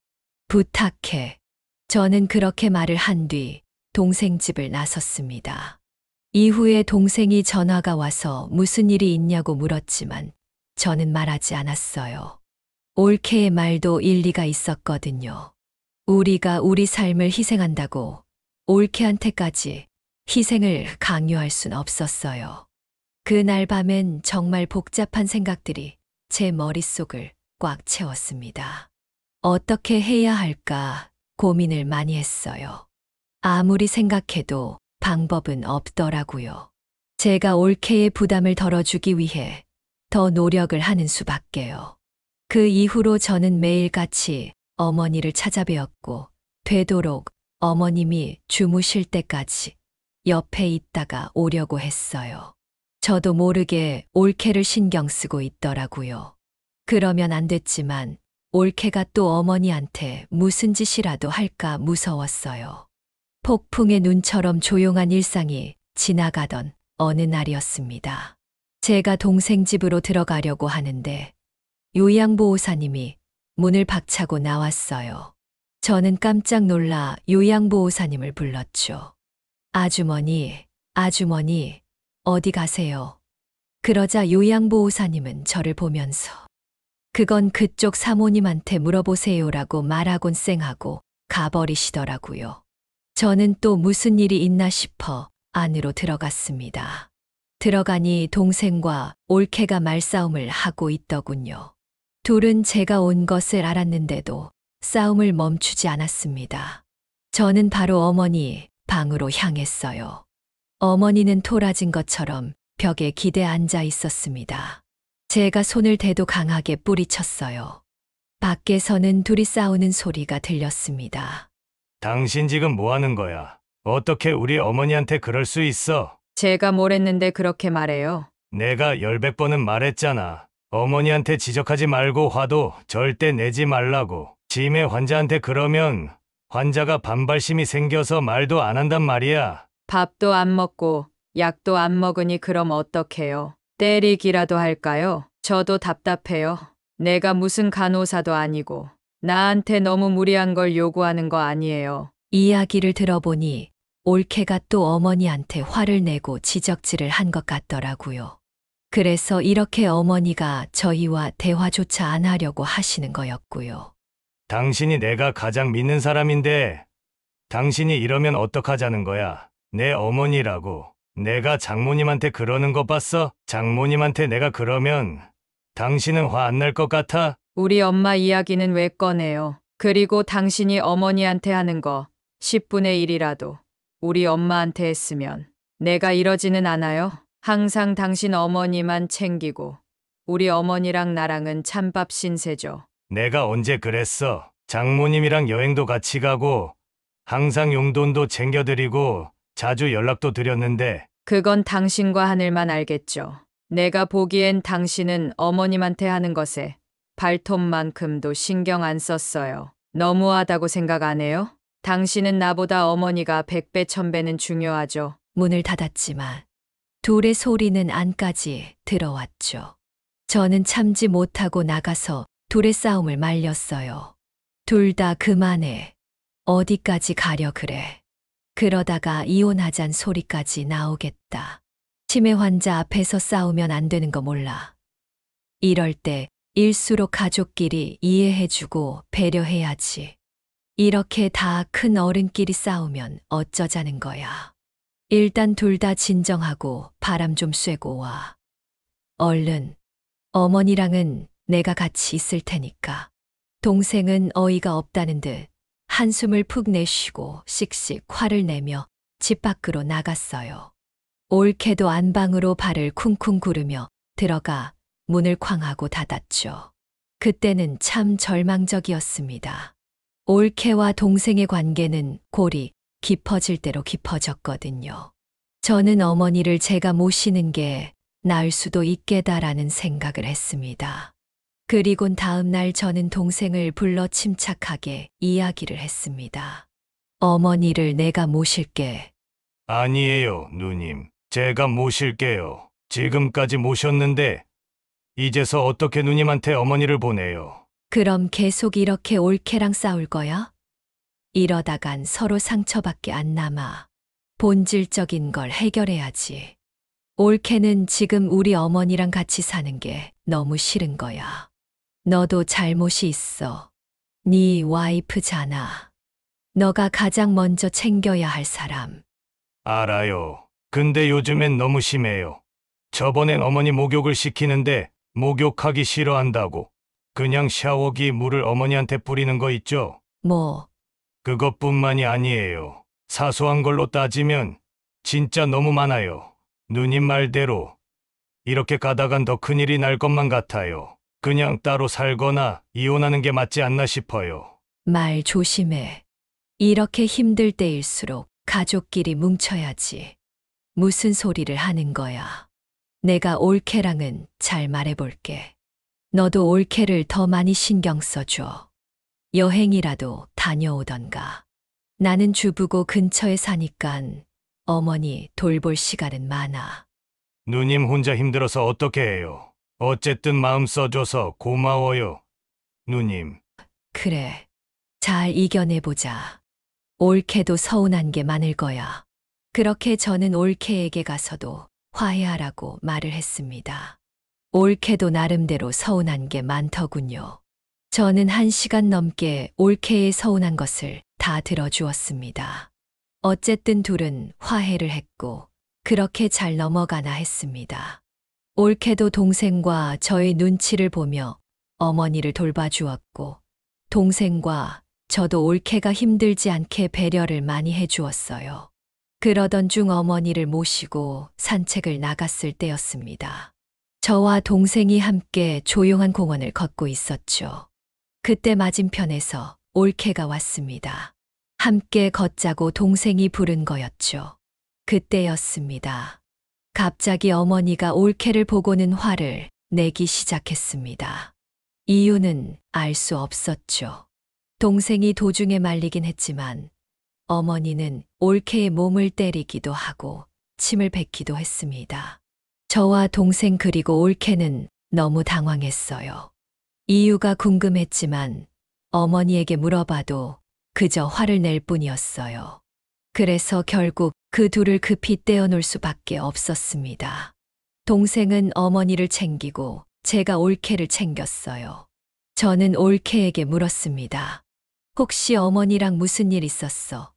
부탁해. 저는 그렇게 말을 한 뒤 동생 집을 나섰습니다. 이후에 동생이 전화가 와서 무슨 일이 있냐고 물었지만 저는 말하지 않았어요. 올케의 말도 일리가 있었거든요. 우리가 우리 삶을 희생한다고 올케한테까지 희생을 강요할 순 없었어요. 그날 밤엔 정말 복잡한 생각들이 제 머릿속을 꽉 채웠습니다. 어떻게 해야 할까 고민을 많이 했어요. 아무리 생각해도 방법은 없더라고요. 제가 올케의 부담을 덜어주기 위해 더 노력을 하는 수밖에요. 그 이후로 저는 매일같이 어머니를 찾아뵈었고 되도록 어머님이 주무실 때까지 옆에 있다가 오려고 했어요. 저도 모르게 올케를 신경 쓰고 있더라고요. 그러면 안 됐지만 올케가 또 어머니한테 무슨 짓이라도 할까 무서웠어요. 폭풍의 눈처럼 조용한 일상이 지나가던 어느 날이었습니다. 제가 동생 집으로 들어가려고 하는데 요양보호사님이 문을 박차고 나왔어요. 저는 깜짝 놀라 요양보호사님을 불렀죠. 아주머니, 아주머니, 어디 가세요? 그러자 요양보호사님은 저를 보면서 그건 그쪽 사모님한테 물어보세요라고 말하곤 쌩하고 가버리시더라고요. 저는 또 무슨 일이 있나 싶어 안으로 들어갔습니다. 들어가니 동생과 올케가 말싸움을 하고 있더군요. 둘은 제가 온 것을 알았는데도 싸움을 멈추지 않았습니다. 저는 바로 어머니 방으로 향했어요. 어머니는 토라진 것처럼 벽에 기대 앉아 있었습니다. 제가 손을 대도 강하게 뿌리쳤어요. 밖에서는 둘이 싸우는 소리가 들렸습니다. 당신 지금 뭐 하는 거야? 어떻게 우리 어머니한테 그럴 수 있어? 제가 뭘 했는데 그렇게 말해요. 내가 열백 번은 말했잖아. 어머니한테 지적하지 말고 화도 절대 내지 말라고. 치매 환자한테 그러면 환자가 반발심이 생겨서 말도 안 한단 말이야. 밥도 안 먹고 약도 안 먹으니 그럼 어떡해요? 때리기라도 할까요? 저도 답답해요. 내가 무슨 간호사도 아니고 나한테 너무 무리한 걸 요구하는 거 아니에요. 이야기를 들어보니 올케가 또 어머니한테 화를 내고 지적질을 한 것 같더라고요. 그래서 이렇게 어머니가 저희와 대화조차 안 하려고 하시는 거였고요. 당신이 내가 가장 믿는 사람인데 당신이 이러면 어떡하자는 거야? 내 어머니라고. 내가 장모님한테 그러는 거 봤어? 장모님한테 내가 그러면 당신은 화 안 날 것 같아? 우리 엄마 이야기는 왜 꺼내요? 그리고 당신이 어머니한테 하는 거 10분의 1이라도 우리 엄마한테 했으면 내가 이러지는 않아요. 항상 당신 어머니만 챙기고 우리 어머니랑 나랑은 찬밥 신세죠. 내가 언제 그랬어? 장모님이랑 여행도 같이 가고 항상 용돈도 챙겨드리고 자주 연락도 드렸는데 그건 당신과 하늘만 알겠죠. 내가 보기엔 당신은 어머님한테 하는 것에 발톱만큼도 신경 안 썼어요. 너무하다고 생각 안 해요? 당신은 나보다 어머니가 100배, 1000배는 중요하죠. 문을 닫았지만 둘의 소리는 안까지 들어왔죠. 저는 참지 못하고 나가서 둘의 싸움을 말렸어요. 둘 다 그만해. 어디까지 가려 그래. 그러다가 이혼하잔 소리까지 나오겠다. 치매 환자 앞에서 싸우면 안 되는 거 몰라. 이럴 때 일수록 가족끼리 이해해주고 배려해야지. 이렇게 다 큰 어른끼리 싸우면 어쩌자는 거야. 일단 둘 다 진정하고 바람 좀 쐬고 와. 얼른. 어머니랑은 내가 같이 있을 테니까. 동생은 어이가 없다는 듯 한숨을 푹 내쉬고 씩씩 화를 내며 집 밖으로 나갔어요. 올케도 안방으로 발을 쿵쿵 구르며 들어가 문을 쾅하고 닫았죠. 그때는 참 절망적이었습니다. 올케와 동생의 관계는 골이 깊어질 대로 깊어졌거든요. 저는 어머니를 제가 모시는 게 나을 수도 있겠다라는 생각을 했습니다. 그리곤 다음 날 저는 동생을 불러 침착하게 이야기를 했습니다. 어머니를 내가 모실게. 아니에요, 누님. 제가 모실게요. 지금까지 모셨는데 이제서 어떻게 누님한테 어머니를 보내요? 그럼 계속 이렇게 올케랑 싸울 거야? 이러다간 서로 상처밖에 안 남아. 본질적인 걸 해결해야지. 올케는 지금 우리 어머니랑 같이 사는 게 너무 싫은 거야. 너도 잘못이 있어. 네 와이프잖아. 너가 가장 먼저 챙겨야 할 사람. 알아요. 근데 요즘엔 너무 심해요. 저번엔 어머니 목욕을 시키는데 목욕하기 싫어한다고 그냥 샤워기 물을 어머니한테 뿌리는 거 있죠? 뭐, 그것뿐만이 아니에요. 사소한 걸로 따지면 진짜 너무 많아요. 누님 말대로 이렇게 가다간 더 큰일이 날 것만 같아요. 그냥 따로 살거나 이혼하는 게 맞지 않나 싶어요. 말 조심해. 이렇게 힘들 때일수록 가족끼리 뭉쳐야지. 무슨 소리를 하는 거야. 내가 올케랑은 잘 말해볼게. 너도 올케를 더 많이 신경 써줘. 여행이라도 다녀오던가. 나는 주부고 근처에 사니깐 어머니 돌볼 시간은 많아. 누님 혼자 힘들어서 어떻게 해요? 어쨌든 마음 써줘서 고마워요. 누님. 그래. 잘 이겨내보자. 올케도 서운한 게 많을 거야. 그렇게 저는 올케에게 가서도 화해하라고 말을 했습니다. 올케도 나름대로 서운한 게 많더군요. 저는 1시간 넘게 올케의 서운한 것을 다 들어주었습니다. 어쨌든 둘은 화해를 했고 그렇게 잘 넘어가나 했습니다. 올케도 동생과 저의 눈치를 보며 어머니를 돌봐주었고 동생과 저도 올케가 힘들지 않게 배려를 많이 해주었어요. 그러던 중 어머니를 모시고 산책을 나갔을 때였습니다. 저와 동생이 함께 조용한 공원을 걷고 있었죠. 그때 맞은편에서 올케가 왔습니다. 함께 걷자고 동생이 부른 거였죠. 그때였습니다. 갑자기 어머니가 올케를 보고는 화를 내기 시작했습니다. 이유는 알 수 없었죠. 동생이 도중에 말리긴 했지만 어머니는 올케의 몸을 때리기도 하고 침을 뱉기도 했습니다. 저와 동생 그리고 올케는 너무 당황했어요. 이유가 궁금했지만 어머니에게 물어봐도 그저 화를 낼 뿐이었어요. 그래서 결국 그 둘을 급히 떼어놓을 수밖에 없었습니다. 동생은 어머니를 챙기고 제가 올케를 챙겼어요. 저는 올케에게 물었습니다. 혹시 어머니랑 무슨 일 있었어?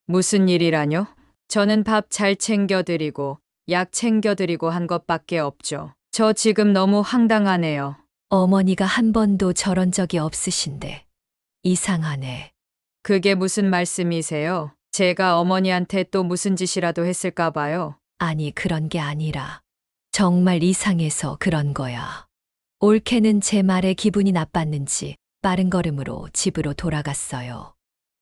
무슨 일이라뇨? 저는 밥 잘 챙겨드리고 약 챙겨드리고 한 것밖에 없죠. 저 지금 너무 황당하네요. 어머니가 한 번도 저런 적이 없으신데 이상하네. 그게 무슨 말씀이세요? 제가 어머니한테 또 무슨 짓이라도 했을까 봐요. 아니 그런 게 아니라 정말 이상해서 그런 거야. 올케는 제 말에 기분이 나빴는지 빠른 걸음으로 집으로 돌아갔어요.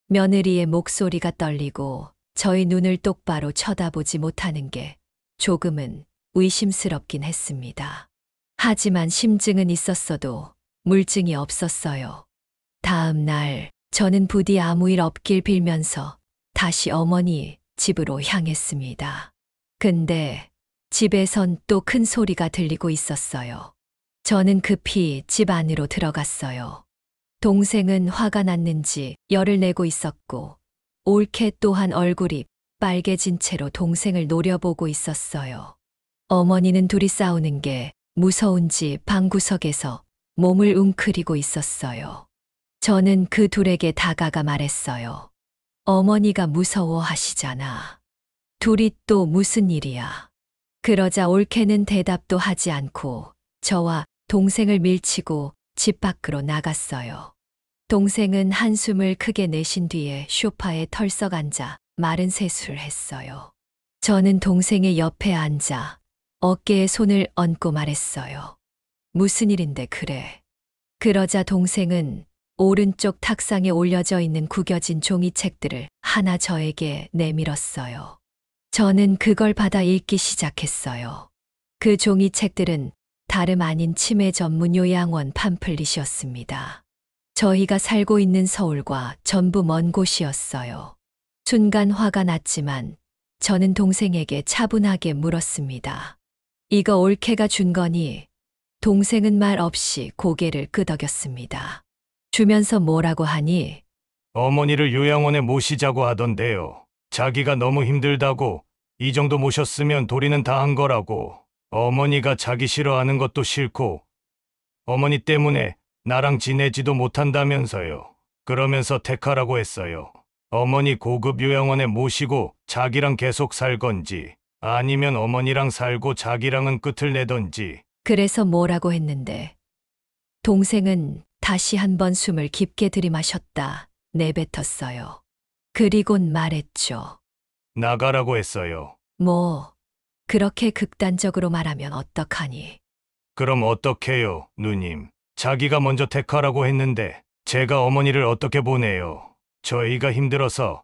며느리의 목소리가 떨리고 저희 눈을 똑바로 쳐다보지 못하는 게 조금은 의심스럽긴 했습니다. 하지만 심증은 있었어도 물증이 없었어요. 다음 날 저는 부디 아무 일 없길 빌면서 다시 어머니 집으로 향했습니다. 근데 집에선 또 큰 소리가 들리고 있었어요. 저는 급히 집 안으로 들어갔어요. 동생은 화가 났는지 열을 내고 있었고 올케 또한 얼굴이 빨개진 채로 동생을 노려보고 있었어요. 어머니는 둘이 싸우는 게 무서운지 방구석에서 몸을 웅크리고 있었어요. 저는 그 둘에게 다가가 말했어요. 어머니가 무서워하시잖아. 둘이 또 무슨 일이야? 그러자 올케는 대답도 하지 않고 저와 동생을 밀치고 집 밖으로 나갔어요. 동생은 한숨을 크게 내쉰 뒤에 소파에 털썩 앉아 마른 세수를 했어요. 저는 동생의 옆에 앉아 어깨에 손을 얹고 말했어요. 무슨 일인데 그래? 그러자 동생은 오른쪽 탁상에 올려져 있는 구겨진 종이책들을 하나 저에게 내밀었어요. 저는 그걸 받아 읽기 시작했어요. 그 종이책들은 다름 아닌 치매 전문 요양원 팜플릿이었습니다. 저희가 살고 있는 서울과 전부 먼 곳이었어요. 순간 화가 났지만 저는 동생에게 차분하게 물었습니다. 이거 올케가 준 거니? 동생은 말 없이 고개를 끄덕였습니다. 주면서 뭐라고 하니? 어머니를 요양원에 모시자고 하던데요. 자기가 너무 힘들다고 이 정도 모셨으면 도리는 다 한 거라고. 어머니가 자기 싫어하는 것도 싫고 어머니 때문에 나랑 지내지도 못한다면서요. 그러면서 택하라고 했어요. 어머니 고급 요양원에 모시고 자기랑 계속 살 건지 아니면 어머니랑 살고 자기랑은 끝을 내던지. 그래서 뭐라고 했는데? 동생은 다시 한번 숨을 깊게 들이마셨다 내뱉었어요. 그리곤 말했죠. 나가라고 했어요. 뭐, 그렇게 극단적으로 말하면 어떡하니? 그럼 어떡해요, 누님. 자기가 먼저 택하라고 했는데 제가 어머니를 어떻게 보내요. 저희가 힘들어서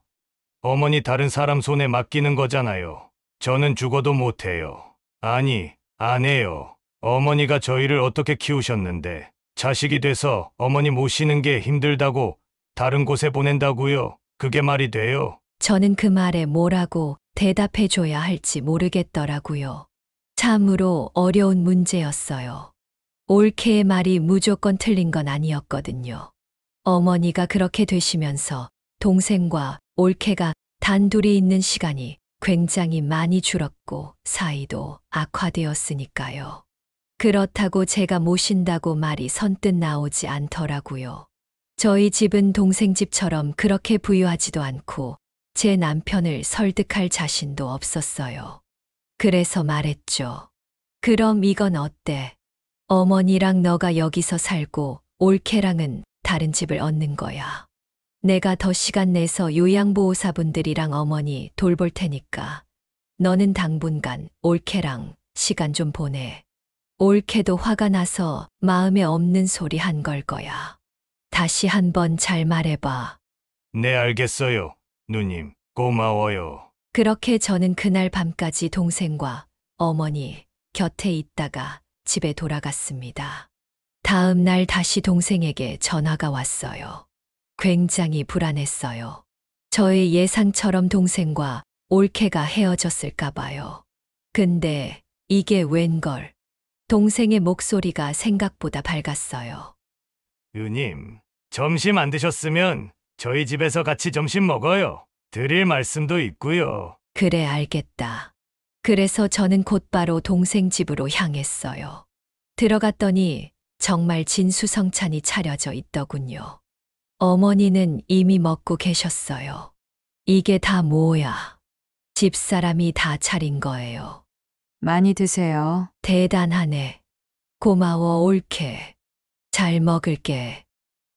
어머니 다른 사람 손에 맡기는 거잖아요. 저는 죽어도 못해요. 아니, 안 해요. 어머니가 저희를 어떻게 키우셨는데 자식이 돼서 어머니 모시는 게 힘들다고 다른 곳에 보낸다고요? 그게 말이 돼요? 저는 그 말에 뭐라고 대답해줘야 할지 모르겠더라고요. 참으로 어려운 문제였어요. 올케의 말이 무조건 틀린 건 아니었거든요. 어머니가 그렇게 되시면서 동생과 올케가 단둘이 있는 시간이 굉장히 많이 줄었고 사이도 악화되었으니까요. 그렇다고 제가 모신다고 말이 선뜻 나오지 않더라고요. 저희 집은 동생 집처럼 그렇게 부유하지도 않고 제 남편을 설득할 자신도 없었어요. 그래서 말했죠. 그럼 이건 어때? 어머니랑 너가 여기서 살고 올케랑은 다른 집을 얻는 거야. 내가 더 시간 내서 요양보호사분들이랑 어머니 돌볼 테니까 너는 당분간 올케랑 시간 좀 보내. 올케도 화가 나서 마음에 없는 소리 한 걸 거야. 다시 한번 잘 말해봐. 네, 알겠어요. 누님, 고마워요. 그렇게 저는 그날 밤까지 동생과 어머니 곁에 있다가 집에 돌아갔습니다. 다음 날 다시 동생에게 전화가 왔어요. 굉장히 불안했어요. 저의 예상처럼 동생과 올케가 헤어졌을까 봐요. 근데 이게 웬걸? 동생의 목소리가 생각보다 밝았어요. 누님, 점심 안 드셨으면 저희 집에서 같이 점심 먹어요. 드릴 말씀도 있고요. 그래 알겠다. 그래서 저는 곧바로 동생 집으로 향했어요. 들어갔더니 정말 진수성찬이 차려져 있더군요. 어머니는 이미 먹고 계셨어요. 이게 다 뭐야? 집사람이 다 차린 거예요. 많이 드세요. 대단하네. 고마워 올케. 잘 먹을게.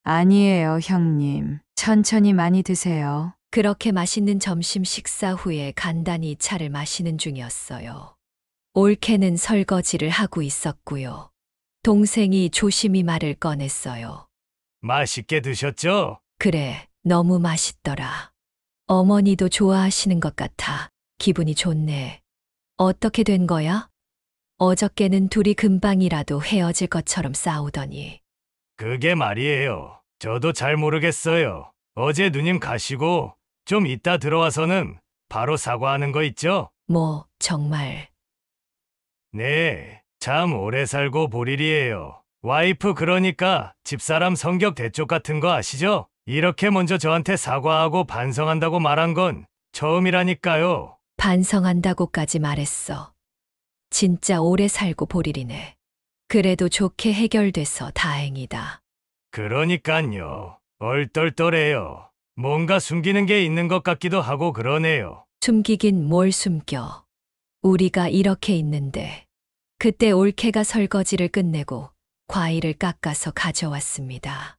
아니에요, 형님. 천천히 많이 드세요. 그렇게 맛있는 점심 식사 후에 간단히 차를 마시는 중이었어요. 올케는 설거지를 하고 있었고요. 동생이 조심히 말을 꺼냈어요. 맛있게 드셨죠? 그래, 너무 맛있더라. 어머니도 좋아하시는 것 같아. 기분이 좋네. 어떻게 된 거야? 어저께는 둘이 금방이라도 헤어질 것처럼 싸우더니. 그게 말이에요. 저도 잘 모르겠어요. 어제 누님 가시고 좀 이따 들어와서는 바로 사과하는 거 있죠? 뭐, 정말. 네, 참 오래 살고 볼 일이에요. 와이프 그러니까 집사람 성격 대쪽 같은 거 아시죠? 이렇게 먼저 저한테 사과하고 반성한다고 말한 건 처음이라니까요. 반성한다고까지 말했어. 진짜 오래 살고 볼 일이네. 그래도 좋게 해결돼서 다행이다. 그러니깐요. 얼떨떨해요. 뭔가 숨기는 게 있는 것 같기도 하고 그러네요. 숨기긴 뭘 숨겨. 우리가 이렇게 있는데 그때 올케가 설거지를 끝내고 과일을 깎아서 가져왔습니다.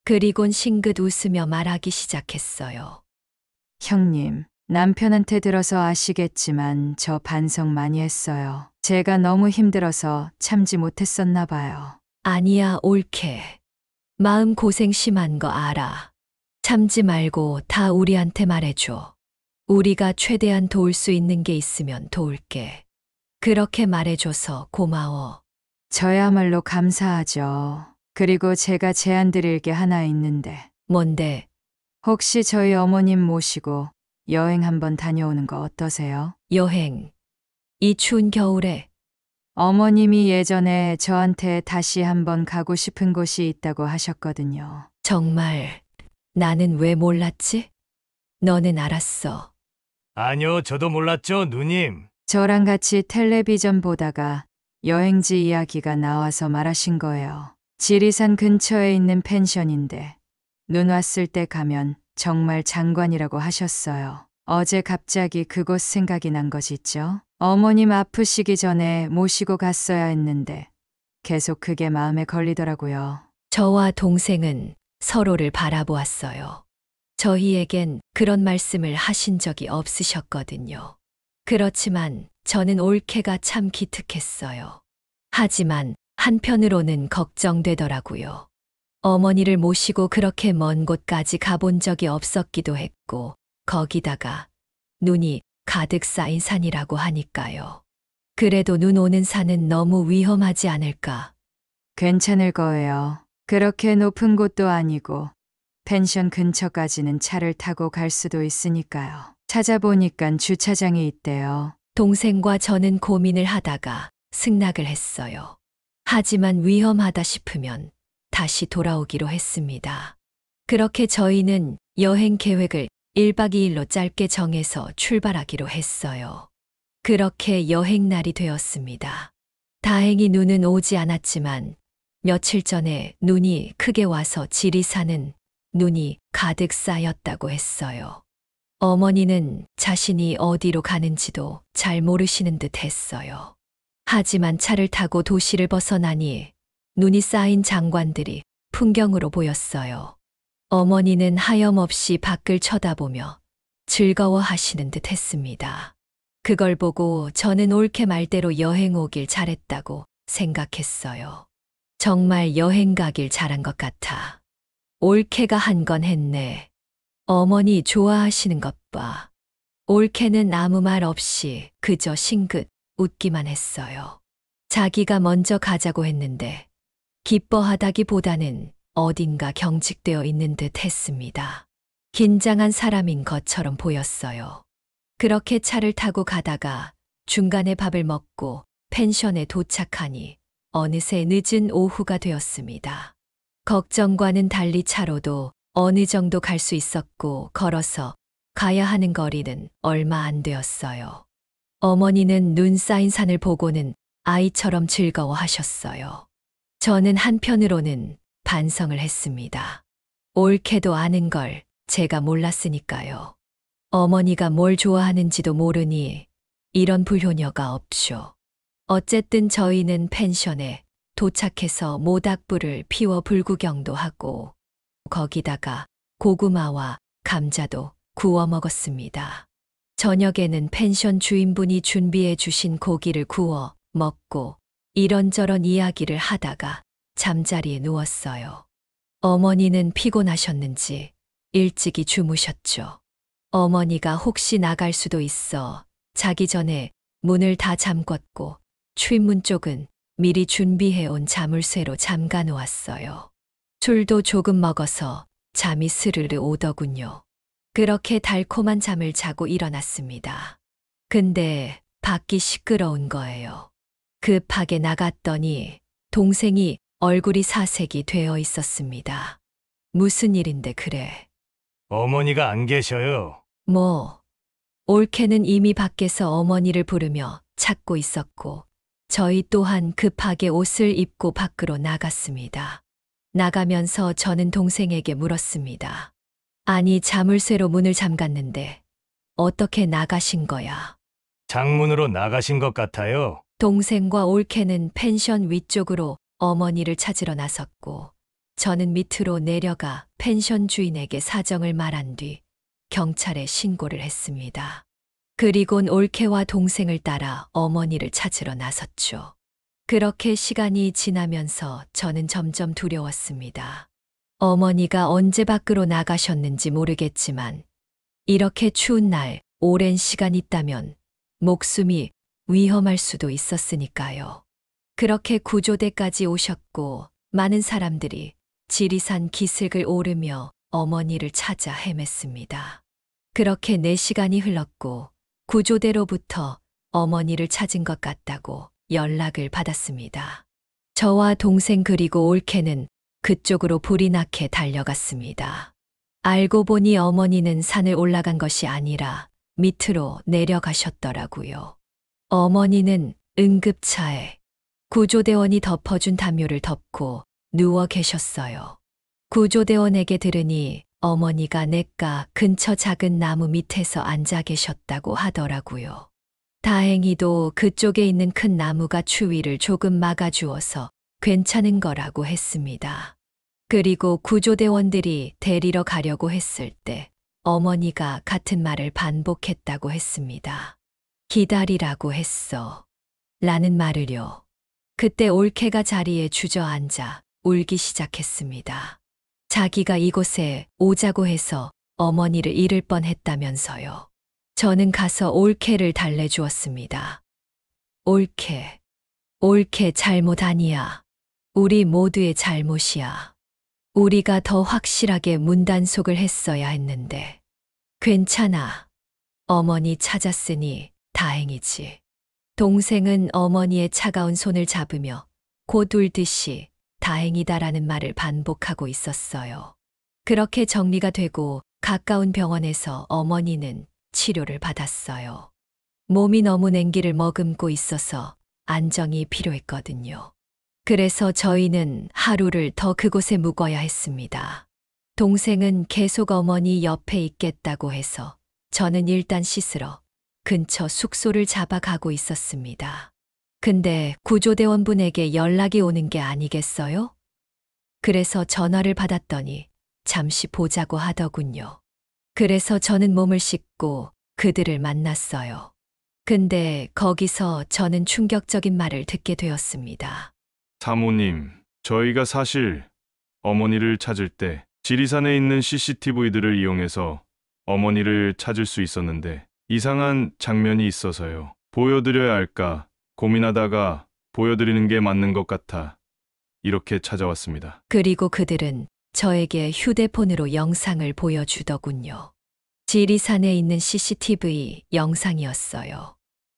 그리곤 싱긋 웃으며 말하기 시작했어요. 형님, 남편한테 들어서 아시겠지만 저 반성 많이 했어요. 제가 너무 힘들어서 참지 못했었나 봐요. 아니야, 올케. 마음 고생 심한 거 알아. 참지 말고 다 우리한테 말해줘. 우리가 최대한 도울 수 있는 게 있으면 도울게. 그렇게 말해줘서 고마워. 저야말로 감사하죠. 그리고 제가 제안 드릴 게 하나 있는데 뭔데? 혹시 저희 어머님 모시고 여행 한번 다녀오는 거 어떠세요? 여행. 이 추운 겨울에 어머님이 예전에 저한테 다시 한번 가고 싶은 곳이 있다고 하셨거든요. 정말 나는 왜 몰랐지? 너는 알았어. 아니요, 저도 몰랐죠, 누님. 저랑 같이 텔레비전 보다가 여행지 이야기가 나와서 말하신 거예요. 지리산 근처에 있는 펜션인데 눈 왔을 때 가면 정말 장관이라고 하셨어요. 어제 갑자기 그곳 생각이 난 것이죠. 어머님 아프시기 전에 모시고 갔어야 했는데 계속 그게 마음에 걸리더라고요. 저와 동생은 서로를 바라보았어요. 저희에겐 그런 말씀을 하신 적이 없으셨거든요. 그렇지만 저는 올케가 참 기특했어요. 하지만 한편으로는 걱정되더라고요. 어머니를 모시고 그렇게 먼 곳까지 가본 적이 없었기도 했고, 거기다가 눈이 가득 쌓인 산이라고 하니까요. 그래도 눈 오는 산은 너무 위험하지 않을까? 괜찮을 거예요. 그렇게 높은 곳도 아니고 펜션 근처까지는 차를 타고 갈 수도 있으니까요. 찾아보니깐 주차장이 있대요. 동생과 저는 고민을 하다가 승낙을 했어요. 하지만 위험하다 싶으면 다시 돌아오기로 했습니다. 그렇게 저희는 여행 계획을 1박 2일로 짧게 정해서 출발하기로 했어요. 그렇게 여행 날이 되었습니다. 다행히 눈은 오지 않았지만 며칠 전에 눈이 크게 와서 지리산은 눈이 가득 쌓였다고 했어요. 어머니는 자신이 어디로 가는지도 잘 모르시는 듯 했어요. 하지만 차를 타고 도시를 벗어나니 눈이 쌓인 장관들이 풍경으로 보였어요. 어머니는 하염없이 밖을 쳐다보며 즐거워하시는 듯 했습니다. 그걸 보고 저는 올케 말대로 여행 오길 잘했다고 생각했어요. 정말 여행 가길 잘한 것 같아. 올케가 한 건 했네. 어머니 좋아하시는 것 봐. 올케는 아무 말 없이 그저 싱긋 웃기만 했어요. 자기가 먼저 가자고 했는데 기뻐하다기보다는 어딘가 경직되어 있는 듯 했습니다. 긴장한 사람인 것처럼 보였어요. 그렇게 차를 타고 가다가 중간에 밥을 먹고 펜션에 도착하니 어느새 늦은 오후가 되었습니다. 걱정과는 달리 차로도 어느 정도 갈 수 있었고 걸어서 가야 하는 거리는 얼마 안 되었어요. 어머니는 눈 쌓인 산을 보고는 아이처럼 즐거워하셨어요. 저는 한편으로는 반성을 했습니다. 올케도 아는 걸 제가 몰랐으니까요. 어머니가 뭘 좋아하는지도 모르니 이런 불효녀가 없쇼. 어쨌든 저희는 펜션에 도착해서 모닥불을 피워 불구경도 하고 거기다가 고구마와 감자도 구워 먹었습니다. 저녁에는 펜션 주인분이 준비해 주신 고기를 구워 먹고 이런저런 이야기를 하다가 잠자리에 누웠어요. 어머니는 피곤하셨는지 일찍이 주무셨죠. 어머니가 혹시 나갈 수도 있어 자기 전에 문을 다 잠궜고 출문 쪽은 미리 준비해온 자물쇠로 잠가 놓았어요. 술도 조금 먹어서 잠이 스르르 오더군요. 그렇게 달콤한 잠을 자고 일어났습니다. 근데 밖이 시끄러운 거예요. 급하게 나갔더니 동생이 얼굴이 사색이 되어 있었습니다. 무슨 일인데 그래? 어머니가 안 계셔요. 뭐, 올케는 이미 밖에서 어머니를 부르며 찾고 있었고 저희 또한 급하게 옷을 입고 밖으로 나갔습니다. 나가면서 저는 동생에게 물었습니다. 아니, 자물쇠로 문을 잠갔는데 어떻게 나가신 거야? 장문으로 나가신 것 같아요. 동생과 올케는 펜션 위쪽으로 어머니를 찾으러 나섰고, 저는 밑으로 내려가 펜션 주인에게 사정을 말한 뒤 경찰에 신고를 했습니다. 그리곤 올케와 동생을 따라 어머니를 찾으러 나섰죠. 그렇게 시간이 지나면서 저는 점점 두려웠습니다. 어머니가 언제 밖으로 나가셨는지 모르겠지만, 이렇게 추운 날 오랜 시간 있다면 목숨이 위험할 수도 있었으니까요. 그렇게 구조대까지 오셨고, 많은 사람들이 지리산 기슭을 오르며 어머니를 찾아 헤맸습니다. 그렇게 4시간이 흘렀고, 구조대로부터 어머니를 찾은 것 같다고 연락을 받았습니다. 저와 동생 그리고 올케는 그쪽으로 불이 나게 달려갔습니다. 알고 보니 어머니는 산을 올라간 것이 아니라 밑으로 내려가셨더라고요. 어머니는 응급차에 구조대원이 덮어준 담요를 덮고 누워 계셨어요. 구조대원에게 들으니 어머니가 냇가 근처 작은 나무 밑에서 앉아 계셨다고 하더라고요. 다행히도 그쪽에 있는 큰 나무가 추위를 조금 막아주어서 괜찮은 거라고 했습니다. 그리고 구조대원들이 데리러 가려고 했을 때 어머니가 같은 말을 반복했다고 했습니다. 기다리라고 했어. 라는 말을요. 그때 올케가 자리에 주저앉아 울기 시작했습니다. 자기가 이곳에 오자고 해서 어머니를 잃을 뻔했다면서요. 저는 가서 올케를 달래주었습니다. 올케, 올케 잘못 아니야. 우리 모두의 잘못이야. 우리가 더 확실하게 문단속을 했어야 했는데. 괜찮아. 어머니 찾았으니 다행이지. 동생은 어머니의 차가운 손을 잡으며 곧 울듯이 다행이다라는 말을 반복하고 있었어요. 그렇게 정리가 되고 가까운 병원에서 어머니는 치료를 받았어요. 몸이 너무 냉기를 머금고 있어서 안정이 필요했거든요. 그래서 저희는 하루를 더 그곳에 묵어야 했습니다. 동생은 계속 어머니 옆에 있겠다고 해서 저는 일단 씻으러 근처 숙소를 잡아가고 있었습니다. 근데 구조대원분에게 연락이 오는 게 아니겠어요? 그래서 전화를 받았더니 잠시 보자고 하더군요. 그래서 저는 몸을 씻고 그들을 만났어요. 근데 거기서 저는 충격적인 말을 듣게 되었습니다. 사모님, 저희가 사실 어머니를 찾을 때 지리산에 있는 CCTV들을 이용해서 어머니를 찾을 수 있었는데 이상한 장면이 있어서요. 보여드려야 할까 고민하다가 보여드리는 게 맞는 것 같아 이렇게 찾아왔습니다. 그리고 그들은 저에게 휴대폰으로 영상을 보여주더군요. 지리산에 있는 CCTV 영상이었어요.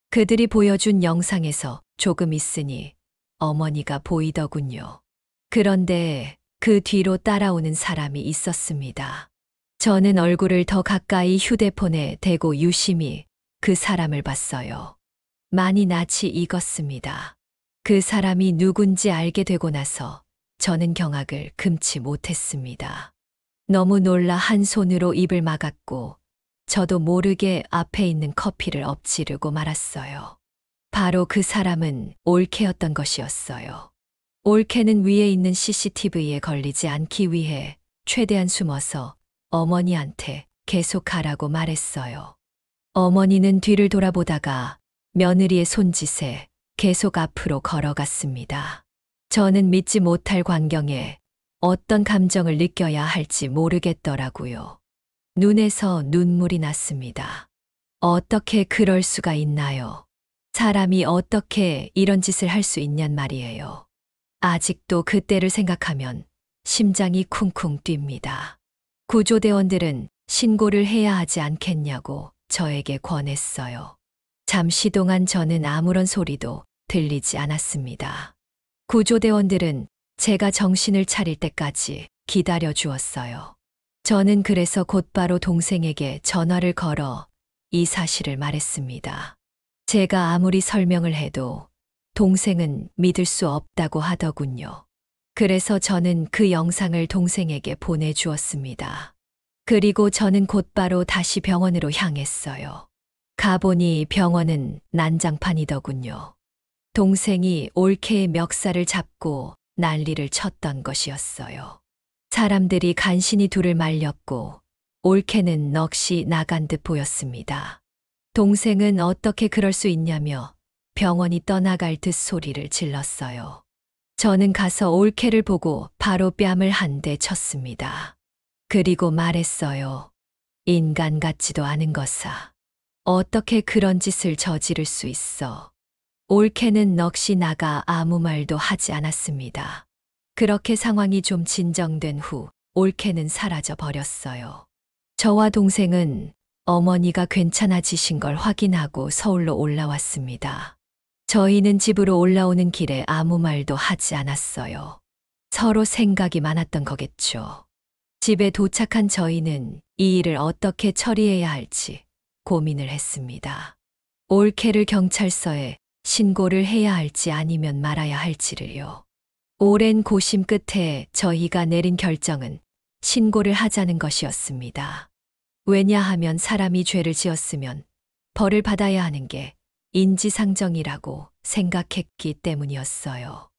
그들이 보여준 영상에서 조금 있으니 어머니가 보이더군요. 그런데 그 뒤로 따라오는 사람이 있었습니다. 저는 얼굴을 더 가까이 휴대폰에 대고 유심히 그 사람을 봤어요. 많이 낯이 익었습니다. 그 사람이 누군지 알게 되고 나서 저는 경악을 금치 못했습니다. 너무 놀라 한 손으로 입을 막았고 저도 모르게 앞에 있는 커피를 엎지르고 말았어요. 바로 그 사람은 올케였던 것이었어요. 올케는 위에 있는 CCTV에 걸리지 않기 위해 최대한 숨어서 어머니한테 계속 가라고 말했어요. 어머니는 뒤를 돌아보다가 며느리의 손짓에 계속 앞으로 걸어갔습니다. 저는 믿지 못할 광경에 어떤 감정을 느껴야 할지 모르겠더라고요. 눈에서 눈물이 났습니다. 어떻게 그럴 수가 있나요? 사람이 어떻게 이런 짓을 할 수 있냔 말이에요. 아직도 그때를 생각하면 심장이 쿵쿵 뜁니다. 구조대원들은 신고를 해야 하지 않겠냐고 저에게 권했어요. 잠시 동안 저는 아무런 소리도 들리지 않았습니다. 구조대원들은 제가 정신을 차릴 때까지 기다려 주었어요. 저는 그래서 곧바로 동생에게 전화를 걸어 이 사실을 말했습니다. 제가 아무리 설명을 해도 동생은 믿을 수 없다고 하더군요. 그래서 저는 그 영상을 동생에게 보내주었습니다. 그리고 저는 곧바로 다시 병원으로 향했어요. 가보니 병원은 난장판이더군요. 동생이 올케의 멱살을 잡고 난리를 쳤던 것이었어요. 사람들이 간신히 둘을 말렸고 올케는 넋이 나간 듯 보였습니다. 동생은 어떻게 그럴 수 있냐며 병원이 떠나갈 듯 소리를 질렀어요. 저는 가서 올케를 보고 바로 뺨을 한 대 쳤습니다. 그리고 말했어요. 인간 같지도 않은 것아. 어떻게 그런 짓을 저지를 수 있어. 올케는 넋이 나가 아무 말도 하지 않았습니다. 그렇게 상황이 좀 진정된 후 올케는 사라져 버렸어요. 저와 동생은 어머니가 괜찮아지신 걸 확인하고 서울로 올라왔습니다. 저희는 집으로 올라오는 길에 아무 말도 하지 않았어요. 서로 생각이 많았던 거겠죠. 집에 도착한 저희는 이 일을 어떻게 처리해야 할지 고민을 했습니다. 올케를 경찰서에 신고를 해야 할지 아니면 말아야 할지를요. 오랜 고심 끝에 저희가 내린 결정은 신고를 하자는 것이었습니다. 왜냐하면 사람이 죄를 지었으면 벌을 받아야 하는 게 인지상정이라고 생각했기 때문이었어요.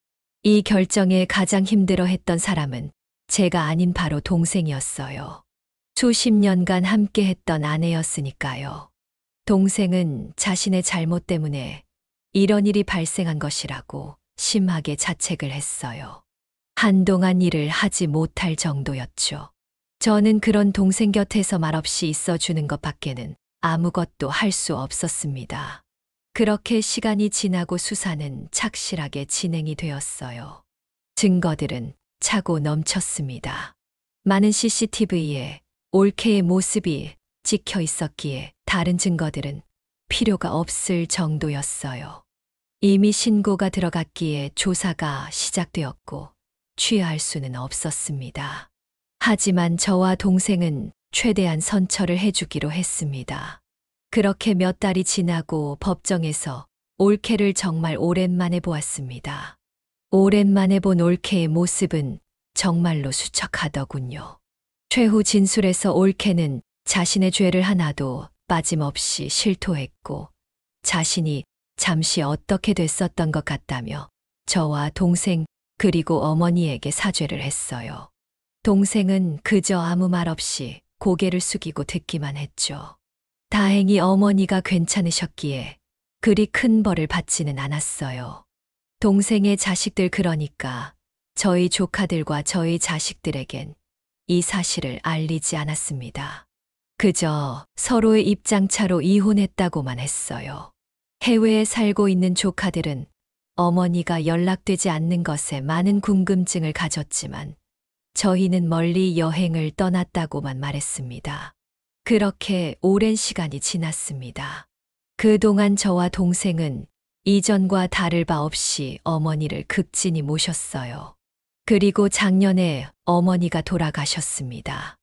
이 결정에 가장 힘들어했던 사람은 제가 아닌 바로 동생이었어요. 수십 년간 함께했던 아내였으니까요. 동생은 자신의 잘못 때문에 이런 일이 발생한 것이라고 심하게 자책을 했어요. 한동안 일을 하지 못할 정도였죠. 저는 그런 동생 곁에서 말없이 있어주는 것밖에는 아무것도 할 수 없었습니다. 그렇게 시간이 지나고 수사는 착실하게 진행이 되었어요. 증거들은 차고 넘쳤습니다. 많은 CCTV에 올케의 모습이 찍혀 있었기에 다른 증거들은 필요가 없을 정도였어요. 이미 신고가 들어갔기에 조사가 시작되었고 취하할 수는 없었습니다. 하지만 저와 동생은 최대한 선처를 해주기로 했습니다. 그렇게 몇 달이 지나고 법정에서 올케를 정말 오랜만에 보았습니다. 오랜만에 본 올케의 모습은 정말로 수척하더군요. 최후 진술에서 올케는 자신의 죄를 하나도 빠짐없이 실토했고 자신이 잠시 어떻게 됐었던 것 같다며 저와 동생 그리고 어머니에게 사죄를 했어요. 동생은 그저 아무 말 없이 고개를 숙이고 듣기만 했죠. 다행히 어머니가 괜찮으셨기에 그리 큰 벌을 받지는 않았어요. 동생의 자식들 그러니까 저희 조카들과 저희 자식들에겐 이 사실을 알리지 않았습니다. 그저 서로의 입장차로 이혼했다고만 했어요. 해외에 살고 있는 조카들은 어머니가 연락되지 않는 것에 많은 궁금증을 가졌지만 저희는 멀리 여행을 떠났다고만 말했습니다. 그렇게 오랜 시간이 지났습니다. 그동안 저와 동생은 이전과 다를 바 없이 어머니를 극진히 모셨어요. 그리고 작년에 어머니가 돌아가셨습니다.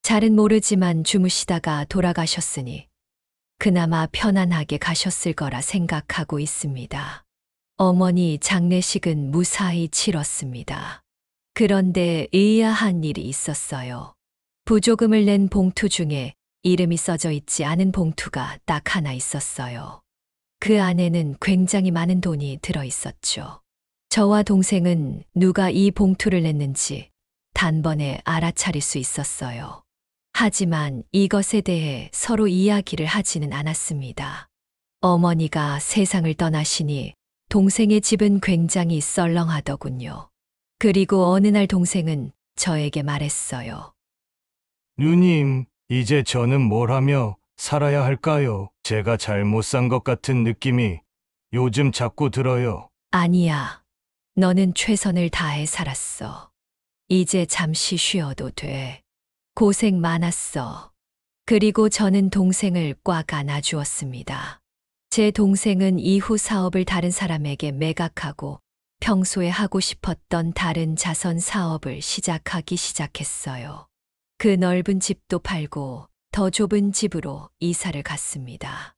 잘은 모르지만 주무시다가 돌아가셨으니 그나마 편안하게 가셨을 거라 생각하고 있습니다. 어머니 장례식은 무사히 치렀습니다. 그런데 의아한 일이 있었어요. 부조금을 낸 봉투 중에 이름이 써져 있지 않은 봉투가 딱 하나 있었어요. 그 안에는 굉장히 많은 돈이 들어 있었죠. 저와 동생은 누가 이 봉투를 냈는지 단번에 알아차릴 수 있었어요. 하지만 이것에 대해 서로 이야기를 하지는 않았습니다. 어머니가 세상을 떠나시니 동생의 집은 굉장히 썰렁하더군요. 그리고 어느 날 동생은 저에게 말했어요. 누님, 이제 저는 뭘 하며 살아야 할까요? 제가 잘못 산 것 같은 느낌이 요즘 자꾸 들어요. 아니야. 너는 최선을 다해 살았어. 이제 잠시 쉬어도 돼. 고생 많았어. 그리고 저는 동생을 꽉 안아주었습니다. 제 동생은 이후 사업을 다른 사람에게 매각하고 평소에 하고 싶었던 다른 자선 사업을 시작하기 시작했어요. 그 넓은 집도 팔고 더 좁은 집으로 이사를 갔습니다.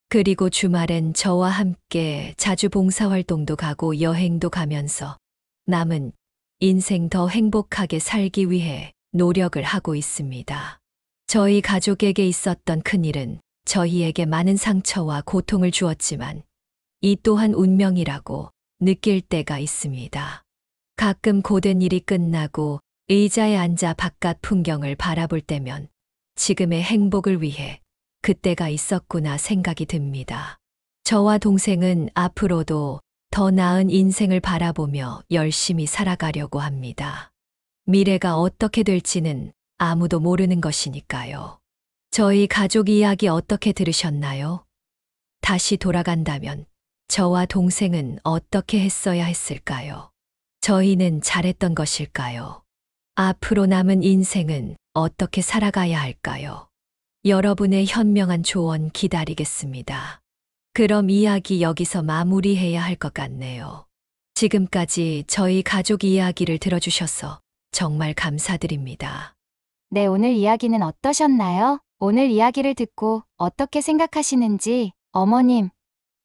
그리고 주말엔 저와 함께 자주 봉사활동도 가고 여행도 가면서 남은 인생 더 행복하게 살기 위해 노력을 하고 있습니다. 저희 가족에게 있었던 큰일은 저희에게 많은 상처와 고통을 주었지만 이 또한 운명이라고 느낄 때가 있습니다. 가끔 고된 일이 끝나고 의자에 앉아 바깥 풍경을 바라볼 때면 지금의 행복을 위해 그때가 있었구나 생각이 듭니다. 저와 동생은 앞으로도 더 나은 인생을 바라보며 열심히 살아가려고 합니다. 미래가 어떻게 될지는 아무도 모르는 것이니까요. 저희 가족 이야기 어떻게 들으셨나요? 다시 돌아간다면 저와 동생은 어떻게 했어야 했을까요? 저희는 잘했던 것일까요? 앞으로 남은 인생은 어떻게 살아가야 할까요? 여러분의 현명한 조언 기다리겠습니다. 그럼 이야기 여기서 마무리해야 할 것 같네요. 지금까지 저희 가족 이야기를 들어주셔서 정말 감사드립니다. 네, 오늘 이야기는 어떠셨나요? 오늘 이야기를 듣고 어떻게 생각하시는지 어머님,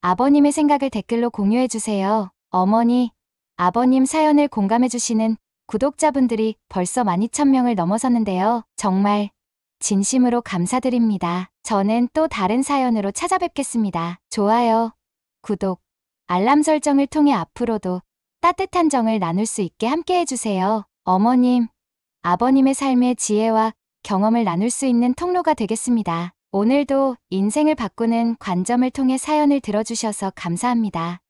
아버님의 생각을 댓글로 공유해주세요. 어머니, 아버님 사연을 공감해주시는 구독자분들이 벌써 12,000명을 넘어섰는데요. 정말 진심으로 감사드립니다. 저는 또 다른 사연으로 찾아뵙겠습니다. 좋아요, 구독, 알람 설정을 통해 앞으로도 따뜻한 정을 나눌 수 있게 함께 해주세요. 어머님, 아버님의 삶의 지혜와 경험을 나눌 수 있는 통로가 되겠습니다. 오늘도 인생을 바꾸는 관점을 통해 사연을 들어주셔서 감사합니다.